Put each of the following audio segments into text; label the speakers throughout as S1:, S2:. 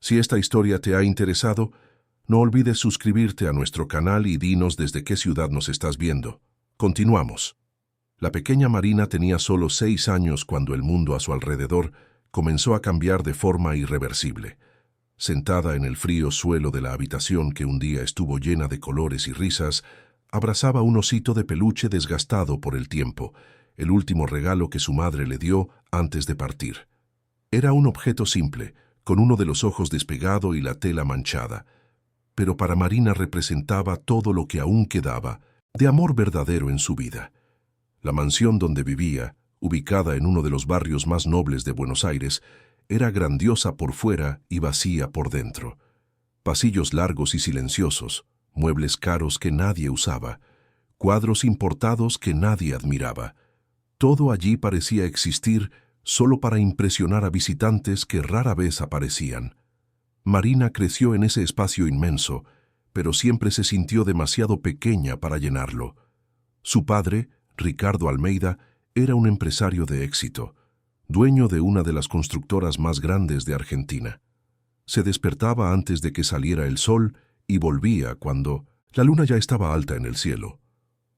S1: Si esta historia te ha interesado, no olvides suscribirte a nuestro canal y dinos desde qué ciudad nos estás viendo. Continuamos. La pequeña Marina tenía solo 6 años cuando el mundo a su alrededor comenzó a cambiar de forma irreversible. Sentada en el frío suelo de la habitación que un día estuvo llena de colores y risas, abrazaba un osito de peluche desgastado por el tiempo, el último regalo que su madre le dio antes de partir. Era un objeto simple, con uno de los ojos despegado y la tela manchada, pero para Marina representaba todo lo que aún quedaba de amor verdadero en su vida. La mansión donde vivía, ubicada en uno de los barrios más nobles de Buenos Aires, era grandiosa por fuera y vacía por dentro. Pasillos largos y silenciosos, muebles caros que nadie usaba, cuadros importados que nadie admiraba. Todo allí parecía existir solo para impresionar a visitantes que rara vez aparecían. Marina creció en ese espacio inmenso, pero siempre se sintió demasiado pequeña para llenarlo. Su padre, Ricardo Almeida, era un empresario de éxito, dueño de una de las constructoras más grandes de Argentina. Se despertaba antes de que saliera el sol y volvía cuando la luna ya estaba alta en el cielo.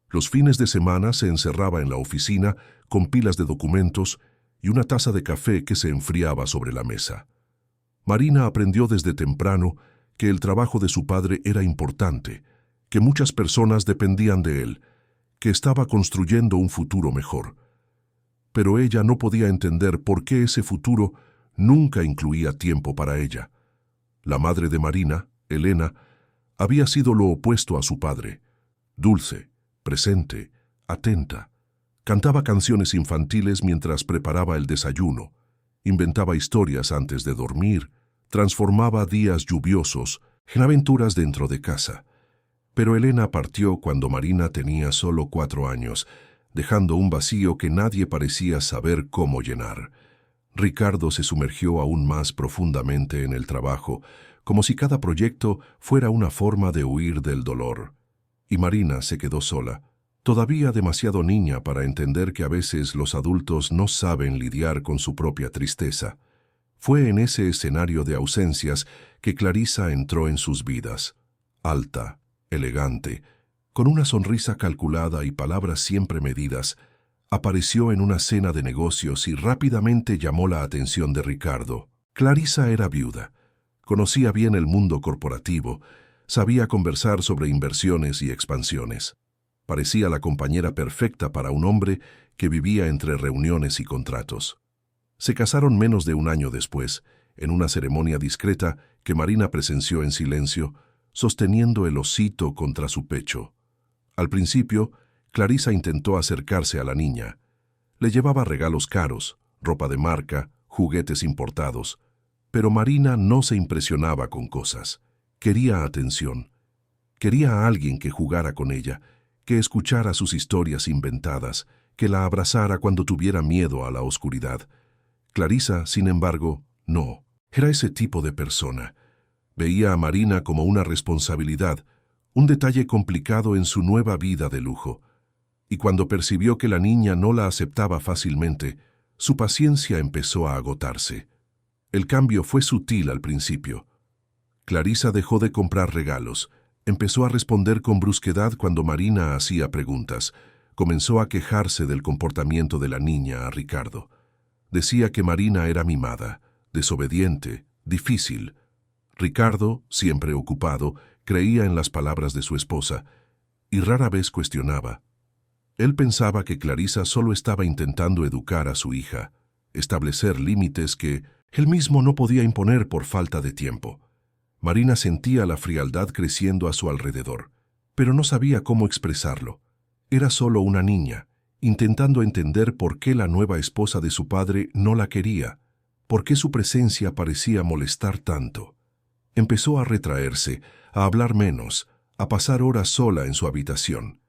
S1: Los fines de semana se encerraba en la oficina con pilas de documentos y una taza de café que se enfriaba sobre la mesa. Marina aprendió desde temprano que el trabajo de su padre era importante, que muchas personas dependían de él, que estaba construyendo un futuro mejor. Pero ella no podía entender por qué ese futuro nunca incluía tiempo para ella. La madre de Marina, Elena, había sido lo opuesto a su padre. Dulce, presente, atenta. Cantaba canciones infantiles mientras preparaba el desayuno, inventaba historias antes de dormir, transformaba días lluviosos en aventuras dentro de casa. Pero Elena partió cuando Marina tenía solo 4 años, dejando un vacío que nadie parecía saber cómo llenar. Ricardo se sumergió aún más profundamente en el trabajo, como si cada proyecto fuera una forma de huir del dolor. Y Marina se quedó sola, todavía demasiado niña para entender que a veces los adultos no saben lidiar con su propia tristeza. Fue en ese escenario de ausencias que Clarisa entró en sus vidas, alta, elegante, con una sonrisa calculada y palabras siempre medidas. Apareció en una cena de negocios y rápidamente llamó la atención de Ricardo. Clarisa era viuda, conocía bien el mundo corporativo, sabía conversar sobre inversiones y expansiones. Parecía la compañera perfecta para un hombre que vivía entre reuniones y contratos. Se casaron menos de un año después, en una ceremonia discreta que Marina presenció en silencio, sosteniendo el osito contra su pecho. Al principio, Clarisa intentó acercarse a la niña. Le llevaba regalos caros, ropa de marca, juguetes importados. Pero Marina no se impresionaba con cosas. Quería atención. Quería a alguien que jugara con ella, que escuchara sus historias inventadas, que la abrazara cuando tuviera miedo a la oscuridad. Clarisa, sin embargo, no. Era ese tipo de persona. Veía a Marina como una responsabilidad, un detalle complicado en su nueva vida de lujo. Y cuando percibió que la niña no la aceptaba fácilmente, su paciencia empezó a agotarse. El cambio fue sutil al principio. Clarisa dejó de comprar regalos, empezó a responder con brusquedad cuando Marina hacía preguntas, comenzó a quejarse del comportamiento de la niña a Ricardo. Decía que Marina era mimada, desobediente, difícil. Ricardo, siempre ocupado, creía en las palabras de su esposa y rara vez cuestionaba. Él pensaba que Clarisa solo estaba intentando educar a su hija, establecer límites que él mismo no podía imponer por falta de tiempo. Marina sentía la frialdad creciendo a su alrededor, pero no sabía cómo expresarlo. Era solo una niña, intentando entender por qué la nueva esposa de su padre no la quería, por qué su presencia parecía molestar tanto. Empezó a retraerse, a hablar menos, a pasar horas sola en su habitación.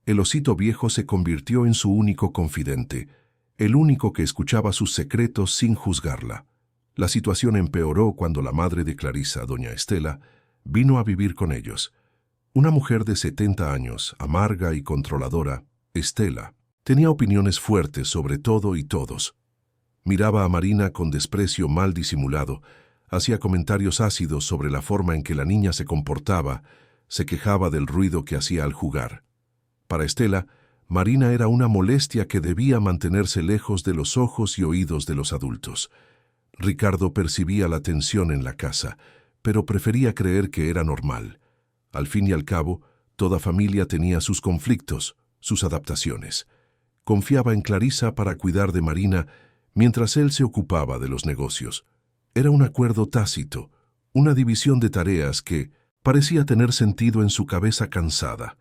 S1: El osito viejo se convirtió en su único confidente, el único que escuchaba sus secretos sin juzgarla. La situación empeoró cuando la madre de Clarisa, doña Estela, vino a vivir con ellos. Una mujer de 70 años, amarga y controladora, Estela, tenía opiniones fuertes sobre todo y todos. Miraba a Marina con desprecio mal disimulado, Hacía comentarios ácidos sobre la forma en que la niña se comportaba, se quejaba del ruido que hacía al jugar. Para Estela, Marina era una molestia que debía mantenerse lejos de los ojos y oídos de los adultos. Ricardo percibía la tensión en la casa, pero prefería creer que era normal. Al fin y al cabo, toda familia tenía sus conflictos, sus adaptaciones. Confiaba en Clarisa para cuidar de Marina mientras él se ocupaba de los negocios. Era un acuerdo tácito, una división de tareas que parecía tener sentido en su cabeza cansada.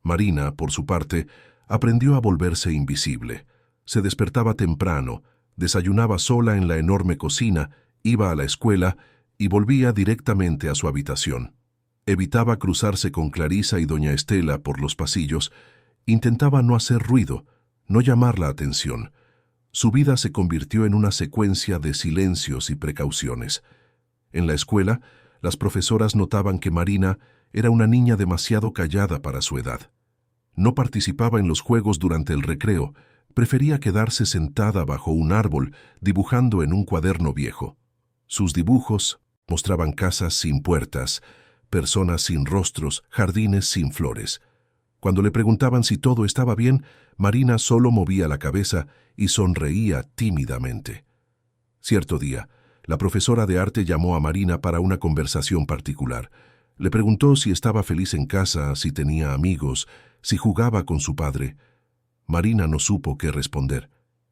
S1: Marina, por su parte, aprendió a volverse invisible. Se despertaba temprano, desayunaba sola en la enorme cocina, iba a la escuela y volvía directamente a su habitación. Evitaba cruzarse con Clarisa y doña Estela por los pasillos, intentaba no hacer ruido, no llamar la atención. Su vida se convirtió en una secuencia de silencios y precauciones. En la escuela, las profesoras notaban que Marina era una niña demasiado callada para su edad. No participaba en los juegos durante el recreo, prefería quedarse sentada bajo un árbol, dibujando en un cuaderno viejo. Sus dibujos mostraban casas sin puertas, personas sin rostros, jardines sin flores. Cuando le preguntaban si todo estaba bien, Marina solo movía la cabeza y sonreía tímidamente. Cierto día, la profesora de arte llamó a Marina para una conversación particular. Le preguntó si estaba feliz en casa, si tenía amigos, si jugaba con su padre. Marina no supo qué responder.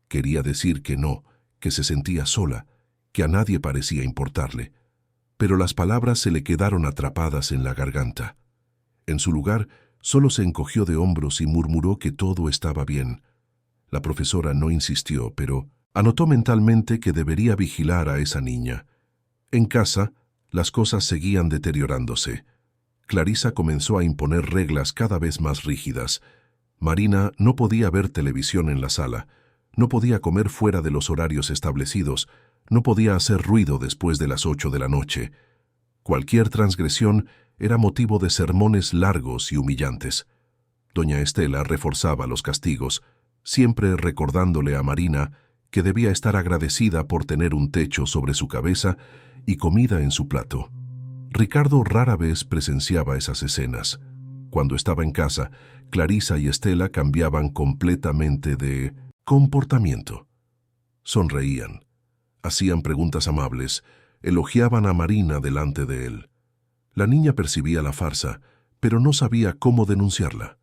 S1: Quería decir que no, que se sentía sola, que a nadie parecía importarle. Pero las palabras se le quedaron atrapadas en la garganta. En su lugar, solo se encogió de hombros y murmuró que todo estaba bien. La profesora no insistió, pero anotó mentalmente que debería vigilar a esa niña. En casa, las cosas seguían deteriorándose. Clarisa comenzó a imponer reglas cada vez más rígidas. Marina no podía ver televisión en la sala, no podía comer fuera de los horarios establecidos, no podía hacer ruido después de las 8 de la noche. Cualquier transgresión era motivo de sermones largos y humillantes. Doña Estela reforzaba los castigos, siempre recordándole a Marina que debía estar agradecida por tener un techo sobre su cabeza y comida en su plato. Ricardo rara vez presenciaba esas escenas. Cuando estaba en casa, Clarisa y Estela cambiaban completamente de comportamiento. Sonreían, hacían preguntas amables, elogiaban a Marina delante de él. La niña percibía la farsa, pero no sabía cómo denunciarla.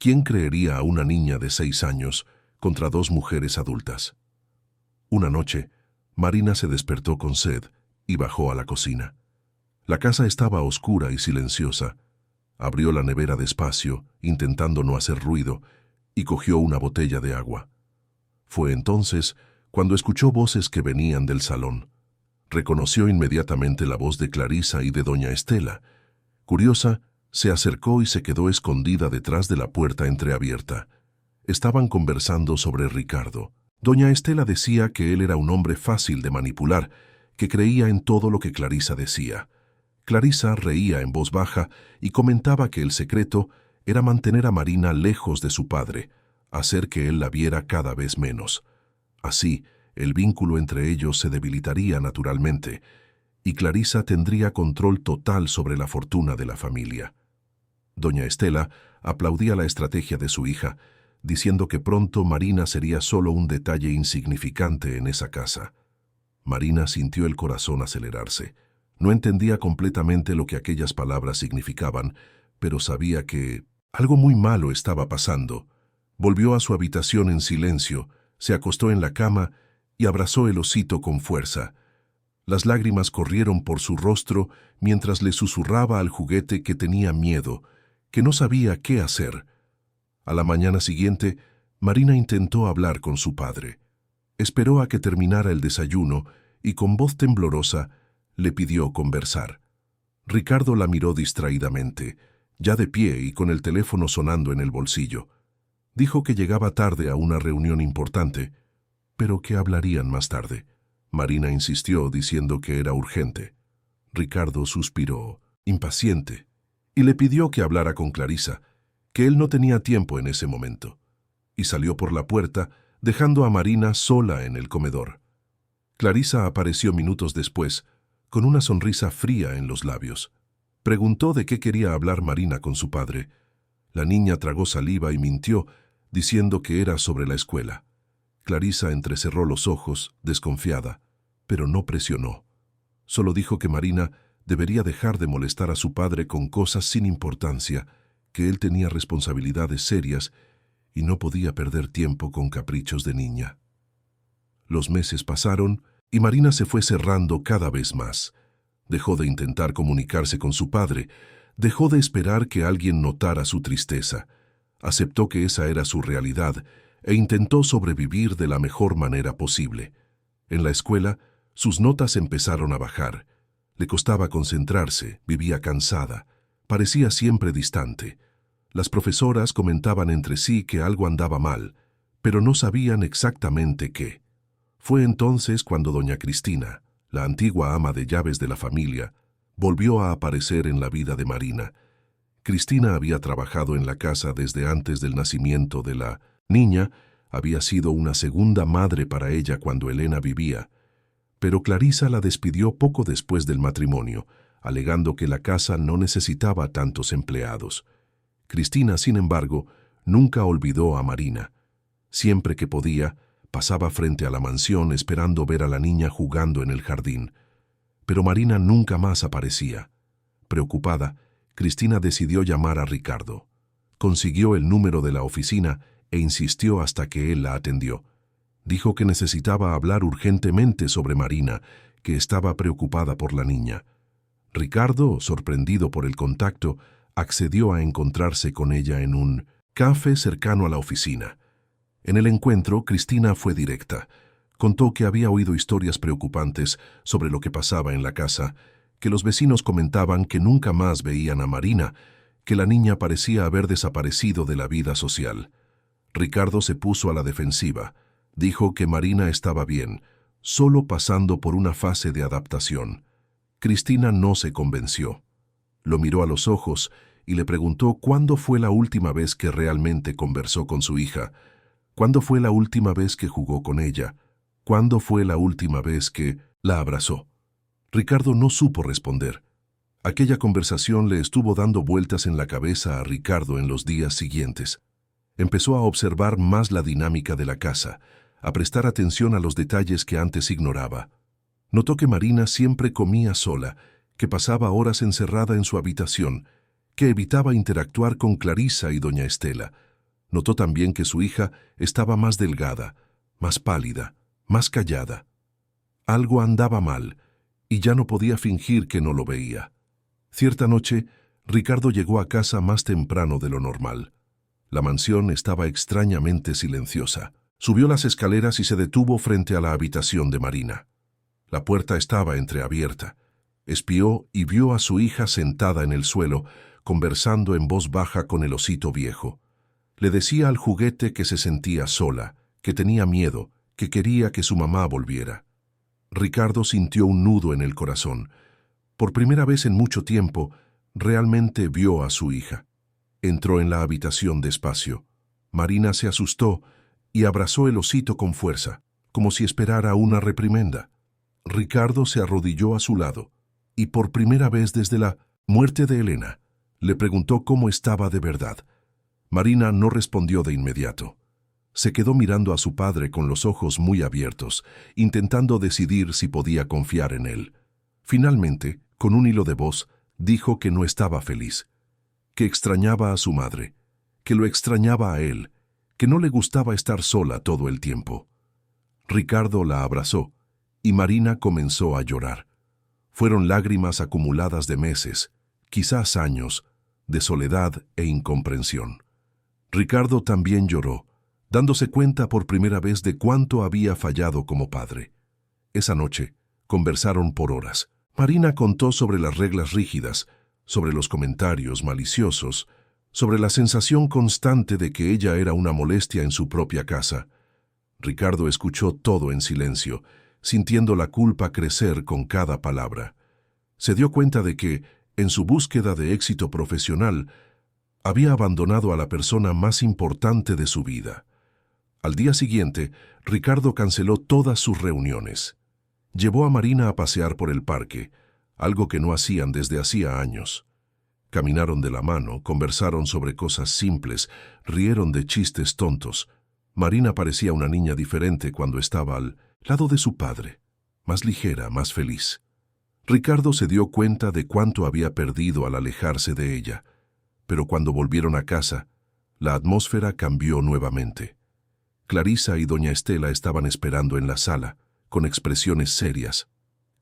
S1: ¿Quién creería a una niña de 6 años contra 2 mujeres adultas? Una noche, Marina se despertó con sed y bajó a la cocina. La casa estaba oscura y silenciosa. Abrió la nevera despacio, intentando no hacer ruido, y cogió una botella de agua. Fue entonces cuando escuchó voces que venían del salón. Reconoció inmediatamente la voz de Clarisa y de doña Estela. Curiosa, se acercó y se quedó escondida detrás de la puerta entreabierta. Estaban conversando sobre Ricardo. Doña Estela decía que él era un hombre fácil de manipular, que creía en todo lo que Clarisa decía. Clarisa reía en voz baja y comentaba que el secreto era mantener a Marina lejos de su padre, hacer que él la viera cada vez menos. Así, el vínculo entre ellos se debilitaría naturalmente, y Clarisa tendría control total sobre la fortuna de la familia. Doña Estela aplaudía la estrategia de su hija, diciendo que pronto Marina sería solo un detalle insignificante en esa casa. Marina sintió el corazón acelerarse. No entendía completamente lo que aquellas palabras significaban, pero sabía que algo muy malo estaba pasando. Volvió a su habitación en silencio, se acostó en la cama y abrazó el osito con fuerza. Las lágrimas corrieron por su rostro mientras le susurraba al juguete que tenía miedo, que no sabía qué hacer. A la mañana siguiente, Marina intentó hablar con su padre. Esperó a que terminara el desayuno y con voz temblorosa le pidió conversar. Ricardo la miró distraídamente, ya de pie y con el teléfono sonando en el bolsillo. Dijo que llegaba tarde a una reunión importante, pero que hablarían más tarde. Marina insistió diciendo que era urgente. Ricardo suspiró, impaciente, y le pidió que hablara con Clarisa, que él no tenía tiempo en ese momento, y salió por la puerta, dejando a Marina sola en el comedor. Clarisa apareció minutos después, con una sonrisa fría en los labios. Preguntó de qué quería hablar Marina con su padre. La niña tragó saliva y mintió, diciendo que era sobre la escuela. Clarisa entrecerró los ojos, desconfiada, pero no presionó. Solo dijo que Marina debería dejar de molestar a su padre con cosas sin importancia, que él tenía responsabilidades serias y no podía perder tiempo con caprichos de niña. Los meses pasaron y Marina se fue cerrando cada vez más. Dejó de intentar comunicarse con su padre, dejó de esperar que alguien notara su tristeza, aceptó que esa era su realidad e intentó sobrevivir de la mejor manera posible. En la escuela, sus notas empezaron a bajar. Le costaba concentrarse, vivía cansada, parecía siempre distante. Las profesoras comentaban entre sí que algo andaba mal, pero no sabían exactamente qué. Fue entonces cuando doña Cristina, la antigua ama de llaves de la familia, volvió a aparecer en la vida de Marina. Cristina había trabajado en la casa desde antes del nacimiento de la niña, había sido una segunda madre para ella cuando Elena vivía, pero Clarisa la despidió poco después del matrimonio, alegando que la casa no necesitaba tantos empleados. Cristina, sin embargo, nunca olvidó a Marina. Siempre que podía, pasaba frente a la mansión esperando ver a la niña jugando en el jardín. Pero Marina nunca más aparecía. Preocupada, Cristina decidió llamar a Ricardo. Consiguió el número de la oficina e insistió hasta que él la atendió. Dijo que necesitaba hablar urgentemente sobre Marina, que estaba preocupada por la niña. Ricardo, sorprendido por el contacto, accedió a encontrarse con ella en un café cercano a la oficina. En el encuentro, Cristina fue directa. Contó que había oído historias preocupantes sobre lo que pasaba en la casa, que los vecinos comentaban que nunca más veían a Marina, que la niña parecía haber desaparecido de la vida social. Ricardo se puso a la defensiva. Dijo que Marina estaba bien, solo pasando por una fase de adaptación. Cristina no se convenció. Lo miró a los ojos y le preguntó cuándo fue la última vez que realmente conversó con su hija, cuándo fue la última vez que jugó con ella, cuándo fue la última vez que la abrazó. Ricardo no supo responder. Aquella conversación le estuvo dando vueltas en la cabeza a Ricardo en los días siguientes. Empezó a observar más la dinámica de la casa, a prestar atención a los detalles que antes ignoraba. Notó que Marina siempre comía sola, que pasaba horas encerrada en su habitación, que evitaba interactuar con Clarisa y doña Estela. Notó también que su hija estaba más delgada, más pálida, más callada. Algo andaba mal, y ya no podía fingir que no lo veía. Cierta noche, Ricardo llegó a casa más temprano de lo normal. La mansión estaba extrañamente silenciosa. Subió las escaleras y se detuvo frente a la habitación de Marina. La puerta estaba entreabierta. Espió y vio a su hija sentada en el suelo, conversando en voz baja con el osito viejo. Le decía al juguete que se sentía sola, que tenía miedo, que quería que su mamá volviera. Ricardo sintió un nudo en el corazón. Por primera vez en mucho tiempo, realmente vio a su hija. Entró en la habitación despacio. Marina se asustó y abrazó el osito con fuerza, como si esperara una reprimenda. Ricardo se arrodilló a su lado, y por primera vez desde la muerte de Elena, le preguntó cómo estaba de verdad. Marina no respondió de inmediato. Se quedó mirando a su padre con los ojos muy abiertos, intentando decidir si podía confiar en él. Finalmente, con un hilo de voz, dijo que no estaba feliz, que extrañaba a su madre, que lo extrañaba a él, que no le gustaba estar sola todo el tiempo. Ricardo la abrazó, y Marina comenzó a llorar. Fueron lágrimas acumuladas de meses, quizás años, de soledad e incomprensión. Ricardo también lloró, dándose cuenta por primera vez de cuánto había fallado como padre. Esa noche, conversaron por horas. Marina contó sobre las reglas rígidas, sobre los comentarios maliciosos, sobre la sensación constante de que ella era una molestia en su propia casa. Ricardo escuchó todo en silencio, sintiendo la culpa crecer con cada palabra. Se dio cuenta de que, en su búsqueda de éxito profesional, había abandonado a la persona más importante de su vida. Al día siguiente, Ricardo canceló todas sus reuniones. Llevó a Marina a pasear por el parque, algo que no hacían desde hacía años. Caminaron de la mano, conversaron sobre cosas simples, rieron de chistes tontos. Marina parecía una niña diferente cuando estaba al lado de su padre, más ligera, más feliz. Ricardo se dio cuenta de cuánto había perdido al alejarse de ella, pero cuando volvieron a casa, la atmósfera cambió nuevamente. Clarisa y doña Estela estaban esperando en la sala, con expresiones serias.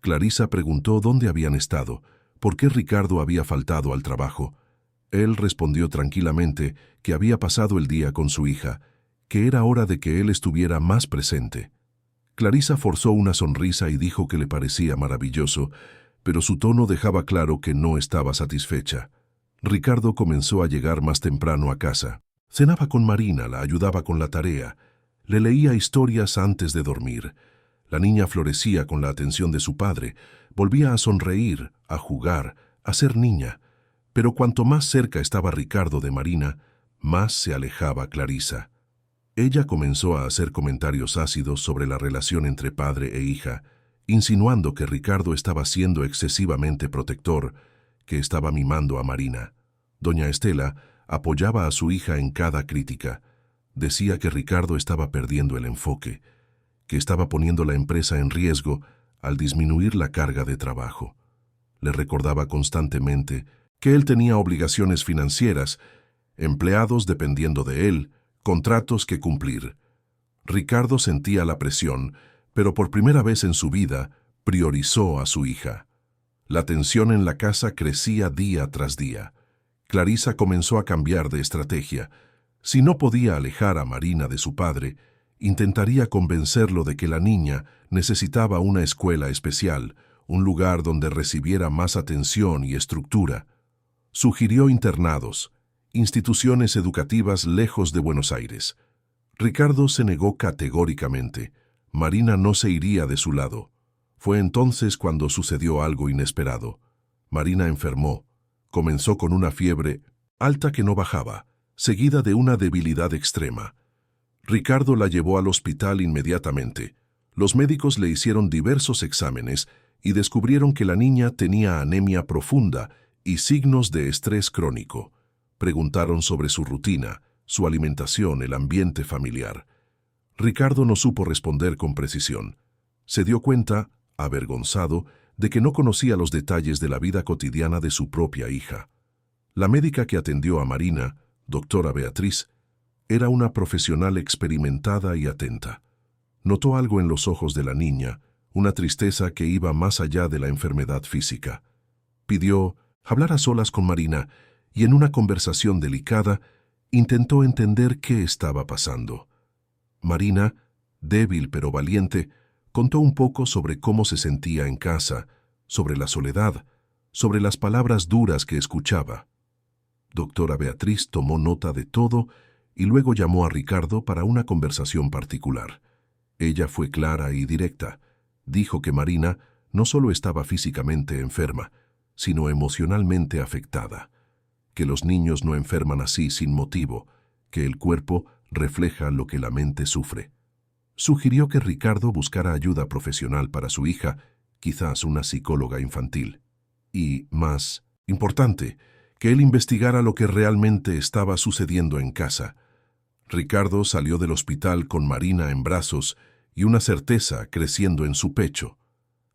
S1: Clarisa preguntó dónde habían estado, por qué Ricardo había faltado al trabajo. Él respondió tranquilamente que había pasado el día con su hija, que era hora de que él estuviera más presente. Clarisa forzó una sonrisa y dijo que le parecía maravilloso, pero su tono dejaba claro que no estaba satisfecha. Ricardo comenzó a llegar más temprano a casa. Cenaba con Marina, la ayudaba con la tarea, le leía historias antes de dormir. La niña florecía con la atención de su padre, volvía a sonreír, a jugar, a ser niña. Pero cuanto más cerca estaba Ricardo de Marina, más se alejaba Clarisa. Ella comenzó a hacer comentarios ácidos sobre la relación entre padre e hija, insinuando que Ricardo estaba siendo excesivamente protector, que estaba mimando a Marina. Doña Estela apoyaba a su hija en cada crítica. Decía que Ricardo estaba perdiendo el enfoque, que estaba poniendo la empresa en riesgo al disminuir la carga de trabajo. Le recordaba constantemente que él tenía obligaciones financieras, empleados dependiendo de él, contratos que cumplir. Ricardo sentía la presión, pero por primera vez en su vida priorizó a su hija. La tensión en la casa crecía día tras día. Clarisa comenzó a cambiar de estrategia. Si no podía alejar a Marina de su padre, intentaría convencerlo de que la niña necesitaba una escuela especial, un lugar donde recibiera más atención y estructura. Sugirió internados, instituciones educativas lejos de Buenos Aires. Ricardo se negó categóricamente. Marina no se iría de su lado. Fue entonces cuando sucedió algo inesperado. Marina enfermó. Comenzó con una fiebre alta que no bajaba, seguida de una debilidad extrema. Ricardo la llevó al hospital inmediatamente. Los médicos le hicieron diversos exámenes y descubrieron que la niña tenía anemia profunda y signos de estrés crónico. Preguntaron sobre su rutina, su alimentación, el ambiente familiar. Ricardo no supo responder con precisión. Se dio cuenta, avergonzado, de que no conocía los detalles de la vida cotidiana de su propia hija. La médica que atendió a Marina, doctora Beatriz, era una profesional experimentada y atenta. Notó algo en los ojos de la niña, una tristeza que iba más allá de la enfermedad física. Pidió hablar a solas con Marina y en una conversación delicada intentó entender qué estaba pasando. Marina, débil pero valiente, contó un poco sobre cómo se sentía en casa, sobre la soledad, sobre las palabras duras que escuchaba. Doctora Beatriz tomó nota de todo y luego llamó a Ricardo para una conversación particular. Ella fue clara y directa. Dijo que Marina no solo estaba físicamente enferma, sino emocionalmente afectada, que los niños no enferman así sin motivo, que el cuerpo refleja lo que la mente sufre. Sugirió que Ricardo buscara ayuda profesional para su hija, quizás una psicóloga infantil. Y, más importante, que él investigara lo que realmente estaba sucediendo en casa. Ricardo salió del hospital con Marina en brazos y una certeza creciendo en su pecho.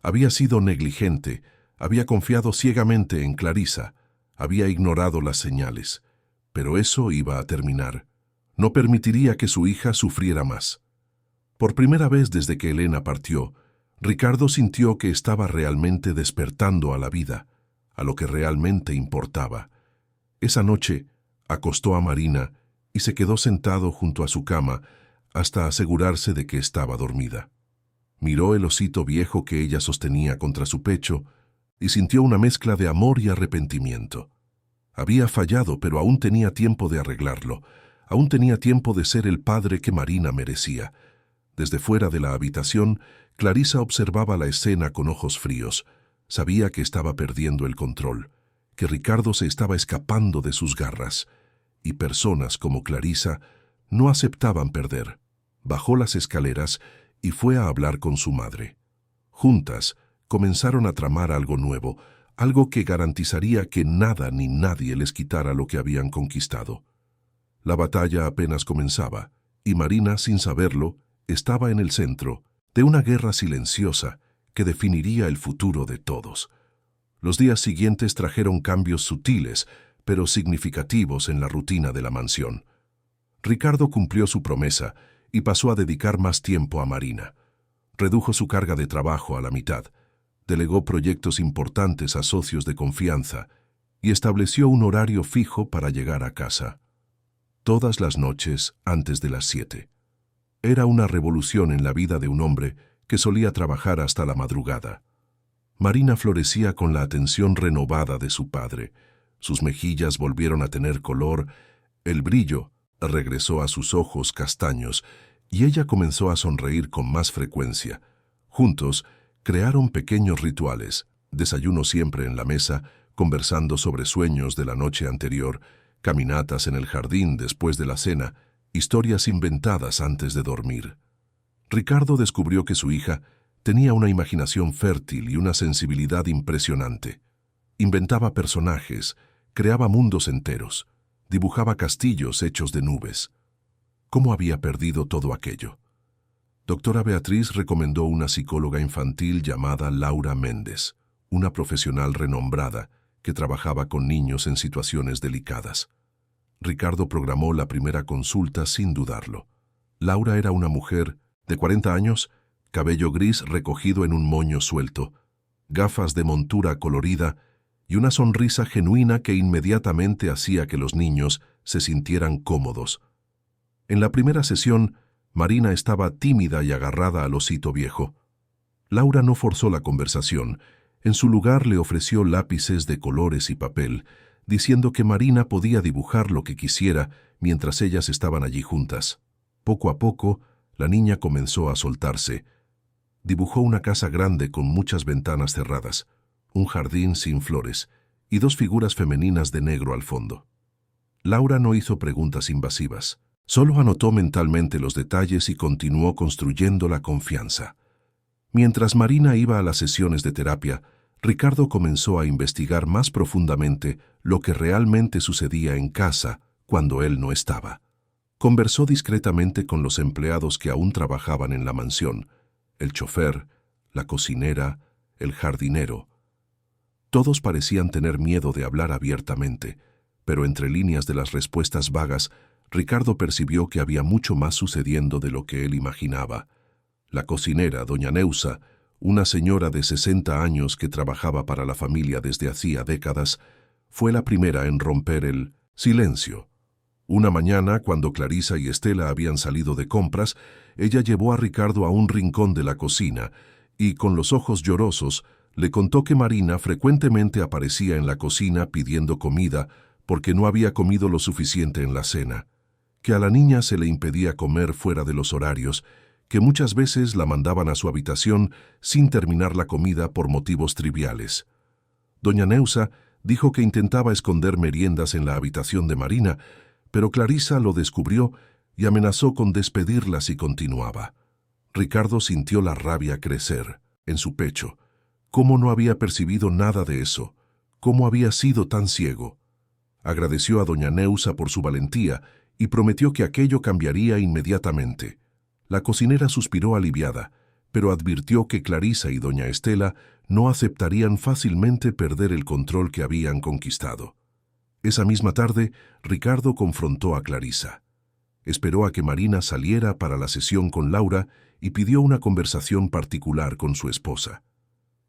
S1: Había sido negligente, había confiado ciegamente en Clarisa, había ignorado las señales. Pero eso iba a terminar. No permitiría que su hija sufriera más. Por primera vez desde que Elena partió, Ricardo sintió que estaba realmente despertando a la vida, a lo que realmente importaba. Esa noche acostó a Marina y se quedó sentado junto a su cama hasta asegurarse de que estaba dormida. Miró el osito viejo que ella sostenía contra su pecho y sintió una mezcla de amor y arrepentimiento. Había fallado, pero aún tenía tiempo de arreglarlo. Aún tenía tiempo de ser el padre que Marina merecía. Desde fuera de la habitación, Clarisa observaba la escena con ojos fríos. Sabía que estaba perdiendo el control, que Ricardo se estaba escapando de sus garras. Y personas como Clarisa no aceptaban perder. Bajó las escaleras y fue a hablar con su madre. Juntas comenzaron a tramar algo nuevo, algo que garantizaría que nada ni nadie les quitara lo que habían conquistado. La batalla apenas comenzaba, y Marina, sin saberlo, estaba en el centro de una guerra silenciosa que definiría el futuro de todos. Los días siguientes trajeron cambios sutiles, pero significativos en la rutina de la mansión. Ricardo cumplió su promesa y pasó a dedicar más tiempo a Marina. Redujo su carga de trabajo a la mitad, delegó proyectos importantes a socios de confianza y estableció un horario fijo para llegar a casa. Todas las noches antes de las 7. Era una revolución en la vida de un hombre que solía trabajar hasta la madrugada. Marina florecía con la atención renovada de su padre. Sus mejillas volvieron a tener color, el brillo regresó a sus ojos castaños y ella comenzó a sonreír con más frecuencia. Juntos, crearon pequeños rituales, desayuno siempre en la mesa, conversando sobre sueños de la noche anterior, caminatas en el jardín después de la cena, historias inventadas antes de dormir. Ricardo descubrió que su hija tenía una imaginación fértil y una sensibilidad impresionante. Inventaba personajes, creaba mundos enteros, dibujaba castillos hechos de nubes. ¿Cómo había perdido todo aquello? Doctora Beatriz recomendó una psicóloga infantil llamada Laura Méndez, una profesional renombrada que trabajaba con niños en situaciones delicadas. Ricardo programó la primera consulta sin dudarlo. Laura era una mujer de 40 años, cabello gris recogido en un moño suelto, gafas de montura colorida y una sonrisa genuina que inmediatamente hacía que los niños se sintieran cómodos. En la primera sesión, Marina estaba tímida y agarrada al osito viejo. Laura no forzó la conversación. En su lugar le ofreció lápices de colores y papel, diciendo que Marina podía dibujar lo que quisiera mientras ellas estaban allí juntas. Poco a poco, la niña comenzó a soltarse. Dibujó una casa grande con muchas ventanas cerradas, un jardín sin flores y 2 figuras femeninas de negro al fondo. Laura no hizo preguntas invasivas. Solo anotó mentalmente los detalles y continuó construyendo la confianza. Mientras Marina iba a las sesiones de terapia, Ricardo comenzó a investigar más profundamente lo que realmente sucedía en casa cuando él no estaba. Conversó discretamente con los empleados que aún trabajaban en la mansión, el chofer, la cocinera, el jardinero. Todos parecían tener miedo de hablar abiertamente, pero entre líneas de las respuestas vagas, Ricardo percibió que había mucho más sucediendo de lo que él imaginaba. La cocinera, doña Neusa, una señora de 60 años que trabajaba para la familia desde hacía décadas, fue la primera en romper el silencio. Una mañana, cuando Clarisa y Estela habían salido de compras, ella llevó a Ricardo a un rincón de la cocina y, con los ojos llorosos, le contó que Marina frecuentemente aparecía en la cocina pidiendo comida porque no había comido lo suficiente en la cena, que a la niña se le impedía comer fuera de los horarios, que muchas veces la mandaban a su habitación sin terminar la comida por motivos triviales. Doña Neusa dijo que intentaba esconder meriendas en la habitación de Marina, pero Clarisa lo descubrió y amenazó con despedirla si continuaba. Ricardo sintió la rabia crecer en su pecho. ¿Cómo no había percibido nada de eso? ¿Cómo había sido tan ciego? Agradeció a doña Neusa por su valentía y prometió que aquello cambiaría inmediatamente. La cocinera suspiró aliviada, pero advirtió que Clarisa y doña Estela no aceptarían fácilmente perder el control que habían conquistado. Esa misma tarde, Ricardo confrontó a Clarisa. Esperó a que Marina saliera para la sesión con Laura y pidió una conversación particular con su esposa.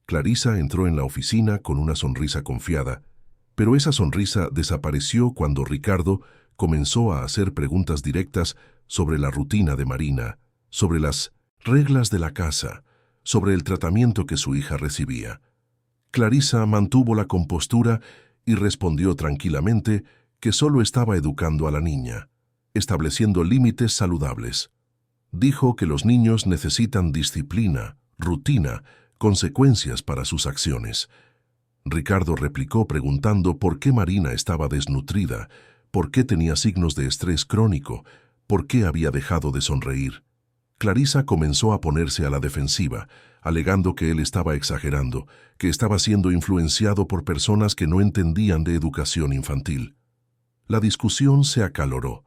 S1: Clarisa entró en la oficina con una sonrisa confiada, pero esa sonrisa desapareció cuando Ricardo comenzó a hacer preguntas directas sobre la rutina de Marina, sobre las reglas de la casa, sobre el tratamiento que su hija recibía. Clarisa mantuvo la compostura y respondió tranquilamente que solo estaba educando a la niña, estableciendo límites saludables. Dijo que los niños necesitan disciplina, rutina, consecuencias para sus acciones. Ricardo replicó preguntando por qué Marina estaba desnutrida, por qué tenía signos de estrés crónico, por qué había dejado de sonreír. Clarisa comenzó a ponerse a la defensiva, alegando que él estaba exagerando, que estaba siendo influenciado por personas que no entendían de educación infantil. La discusión se acaloró.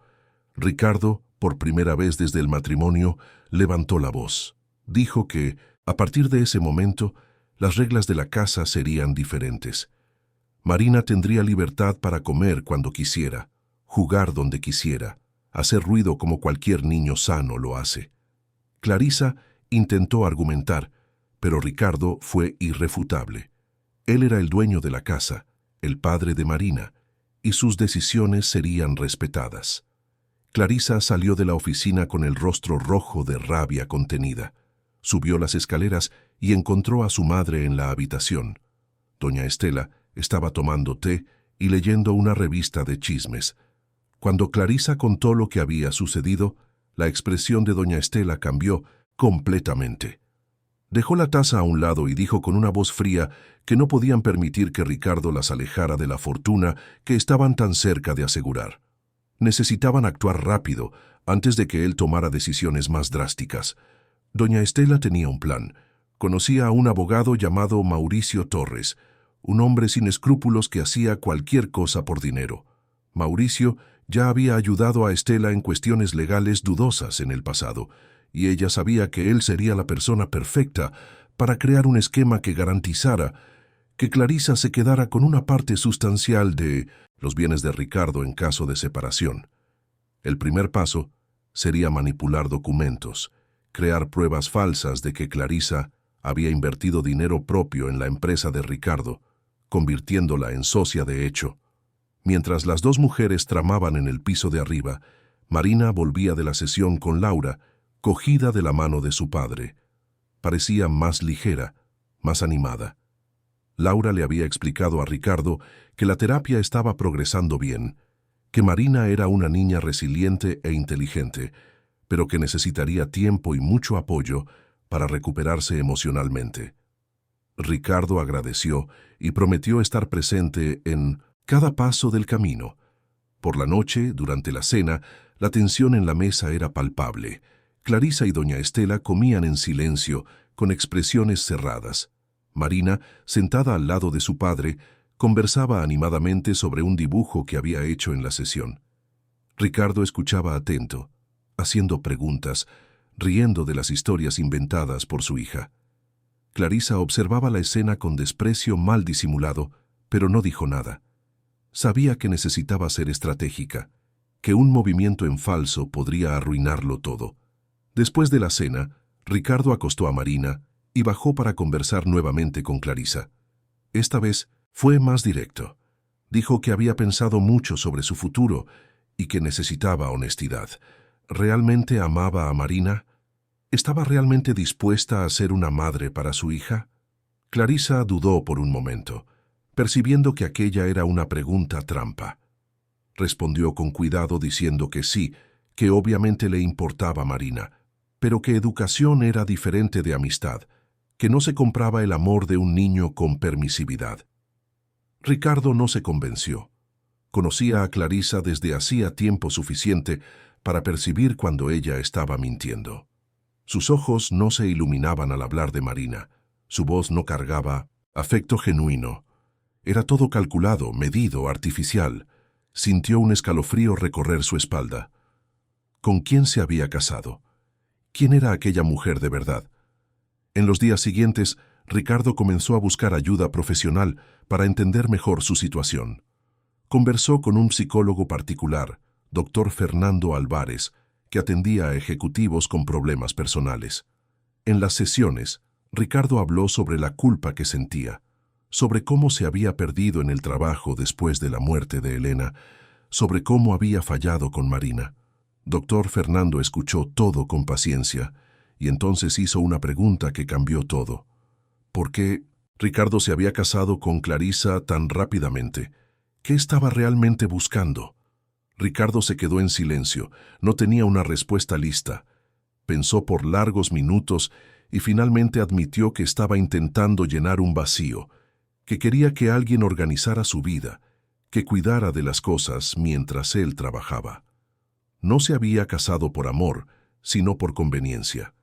S1: Ricardo, por primera vez desde el matrimonio, levantó la voz. Dijo que, a partir de ese momento, las reglas de la casa serían diferentes. Marina tendría libertad para comer cuando quisiera, jugar donde quisiera, hacer ruido como cualquier niño sano lo hace. Clarisa intentó argumentar, pero Ricardo fue irrefutable. Él era el dueño de la casa, el padre de Marina, y sus decisiones serían respetadas. Clarisa salió de la oficina con el rostro rojo de rabia contenida. Subió las escaleras y encontró a su madre en la habitación. Doña Estela estaba tomando té y leyendo una revista de chismes. Cuando Clarisa contó lo que había sucedido, la expresión de doña Estela cambió completamente. Dejó la taza a un lado y dijo con una voz fría que no podían permitir que Ricardo las alejara de la fortuna que estaban tan cerca de asegurar. Necesitaban actuar rápido antes de que él tomara decisiones más drásticas. Doña Estela tenía un plan. Conocía a un abogado llamado Mauricio Torres, un hombre sin escrúpulos que hacía cualquier cosa por dinero. Mauricio ya había ayudado a Estela en cuestiones legales dudosas en el pasado, y ella sabía que él sería la persona perfecta para crear un esquema que garantizara que Clarisa se quedara con una parte sustancial de los bienes de Ricardo en caso de separación. El primer paso sería manipular documentos, crear pruebas falsas de que Clarisa había invertido dinero propio en la empresa de Ricardo, convirtiéndola en socia de hecho. Mientras las dos mujeres tramaban en el piso de arriba, Marina volvía de la sesión con Laura, cogida de la mano de su padre. Parecía más ligera, más animada. Laura le había explicado a Ricardo que la terapia estaba progresando bien, que Marina era una niña resiliente e inteligente, pero que necesitaría tiempo y mucho apoyo para recuperarse emocionalmente. Ricardo agradeció y prometió estar presente en cada paso del camino. Por la noche, durante la cena, la tensión en la mesa era palpable. Clarisa y doña Estela comían en silencio, con expresiones cerradas. Marina, sentada al lado de su padre, conversaba animadamente sobre un dibujo que había hecho en la sesión. Ricardo escuchaba atento, haciendo preguntas, riendo de las historias inventadas por su hija. Clarisa observaba la escena con desprecio mal disimulado, pero no dijo nada. Sabía que necesitaba ser estratégica, que un movimiento en falso podría arruinarlo todo. Después de la cena, Ricardo acostó a Marina y bajó para conversar nuevamente con Clarisa. Esta vez fue más directo. Dijo que había pensado mucho sobre su futuro y que necesitaba honestidad. ¿Realmente amaba a Marina? ¿Estaba realmente dispuesta a ser una madre para su hija? Clarisa dudó por un momento, percibiendo que aquella era una pregunta trampa. Respondió con cuidado diciendo que sí, que obviamente le importaba Marina, pero que educación era diferente de amistad, que no se compraba el amor de un niño con permisividad. Ricardo no se convenció. Conocía a Clarisa desde hacía tiempo suficiente para percibir cuando ella estaba mintiendo. Sus ojos no se iluminaban al hablar de Marina, su voz no cargaba afecto genuino. Era todo calculado, medido, artificial. Sintió un escalofrío recorrer su espalda. ¿Con quién se había casado? ¿Quién era aquella mujer de verdad? En los días siguientes, Ricardo comenzó a buscar ayuda profesional para entender mejor su situación. Conversó con un psicólogo particular, doctor Fernando Álvarez, que atendía a ejecutivos con problemas personales. En las sesiones, Ricardo habló sobre la culpa que sentía, sobre cómo se había perdido en el trabajo después de la muerte de Elena, sobre cómo había fallado con Marina. Doctor Fernando escuchó todo con paciencia y entonces hizo una pregunta que cambió todo. ¿Por qué Ricardo se había casado con Clarisa tan rápidamente? ¿Qué estaba realmente buscando? Ricardo se quedó en silencio, no tenía una respuesta lista. Pensó por largos minutos y finalmente admitió que estaba intentando llenar un vacío, que quería que alguien organizara su vida, que cuidara de las cosas mientras él trabajaba. No se había casado por amor, sino por conveniencia.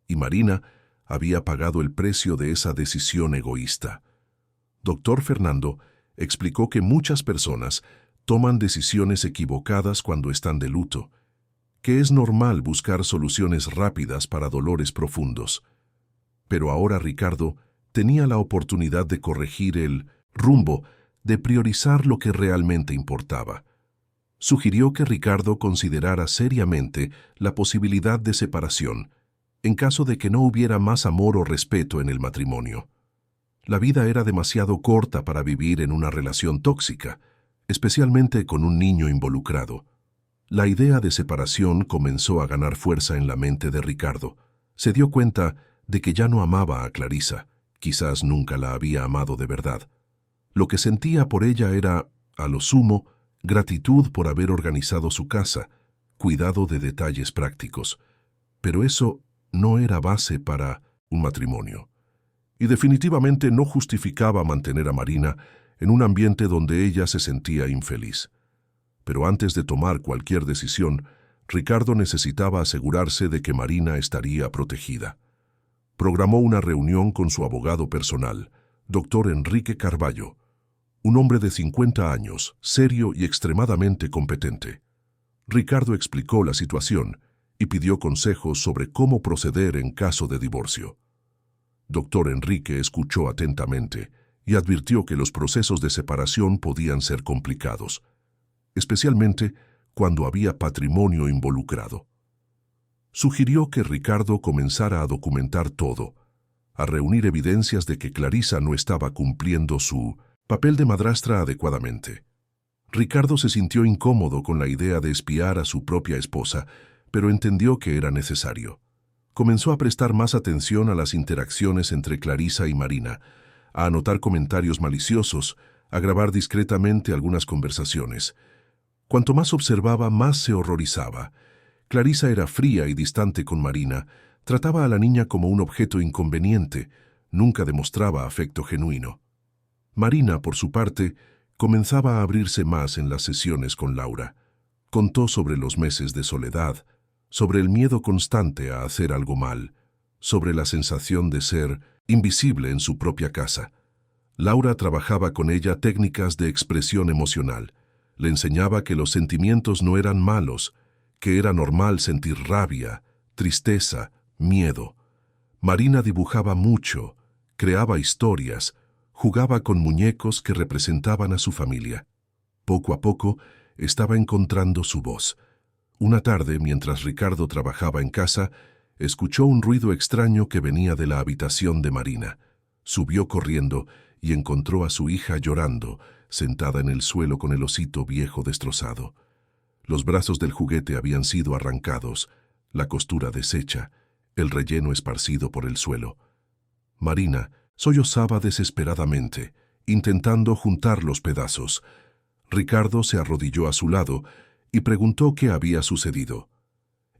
S1: Y Marina había pagado el precio de esa decisión egoísta. Doctor Fernando explicó que muchas personas toman decisiones equivocadas cuando están de luto, que es normal buscar soluciones rápidas para dolores profundos. Pero ahora Ricardo tenía la oportunidad de corregir el rumbo, de priorizar lo que realmente importaba. Sugirió que Ricardo considerara seriamente la posibilidad de separación, en caso de que no hubiera más amor o respeto en el matrimonio. La vida era demasiado corta para vivir en una relación tóxica, especialmente con un niño involucrado. La idea de separación comenzó a ganar fuerza en la mente de Ricardo. Se dio cuenta de que ya no amaba a Clarisa, quizás nunca la había amado de verdad. Lo que sentía por ella era, a lo sumo, gratitud por haber organizado su casa, cuidado de detalles prácticos. Pero eso no era base para un matrimonio. Y definitivamente no justificaba mantener a Marina en un ambiente donde ella se sentía infeliz. Pero antes de tomar cualquier decisión, Ricardo necesitaba asegurarse de que Marina estaría protegida. Programó una reunión con su abogado personal, doctor Enrique Carballo, un hombre de 50 años, serio y extremadamente competente. Ricardo explicó la situación y pidió consejos sobre cómo proceder en caso de divorcio. Doctor Enrique escuchó atentamente y advirtió que los procesos de separación podían ser complicados, especialmente cuando había patrimonio involucrado. Sugirió que Ricardo comenzara a documentar todo, a reunir evidencias de que Clarisa no estaba cumpliendo su papel de madrastra adecuadamente. Ricardo se sintió incómodo con la idea de espiar a su propia esposa, pero entendió que era necesario. Comenzó a prestar más atención a las interacciones entre Clarisa y Marina, a anotar comentarios maliciosos, a grabar discretamente algunas conversaciones. Cuanto más observaba, más se horrorizaba. Clarisa era fría y distante con Marina, trataba a la niña como un objeto inconveniente, nunca demostraba afecto genuino. Marina, por su parte, comenzaba a abrirse más en las sesiones con Laura. Contó sobre los meses de soledad, sobre el miedo constante a hacer algo mal, sobre la sensación de ser invisible en su propia casa. Laura trabajaba con ella técnicas de expresión emocional. Le enseñaba que los sentimientos no eran malos, que era normal sentir rabia, tristeza, miedo. Marina dibujaba mucho, creaba historias, jugaba con muñecos que representaban a su familia. Poco a poco estaba encontrando su voz. Una tarde, mientras Ricardo trabajaba en casa, escuchó un ruido extraño que venía de la habitación de Marina. Subió corriendo y encontró a su hija llorando, sentada en el suelo con el osito viejo destrozado. Los brazos del juguete habían sido arrancados, la costura deshecha, el relleno esparcido por el suelo. Marina sollozaba desesperadamente, intentando juntar los pedazos. Ricardo se arrodilló a su lado y preguntó qué había sucedido.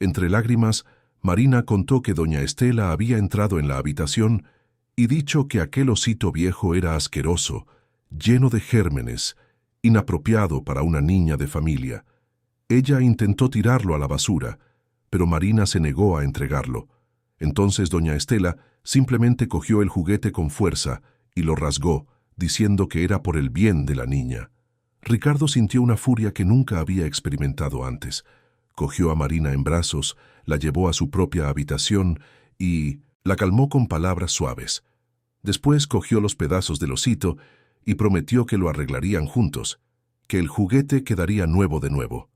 S1: Entre lágrimas, Marina contó que doña Estela había entrado en la habitación y dicho que aquel osito viejo era asqueroso, lleno de gérmenes, inapropiado para una niña de familia. Ella intentó tirarlo a la basura, pero Marina se negó a entregarlo. Entonces doña Estela simplemente cogió el juguete con fuerza y lo rasgó, diciendo que era por el bien de la niña. Ricardo sintió una furia que nunca había experimentado antes. Cogió a Marina en brazos, la llevó a su propia habitación y la calmó con palabras suaves. Después cogió los pedazos del osito y prometió que lo arreglarían juntos, que el juguete quedaría nuevo de nuevo.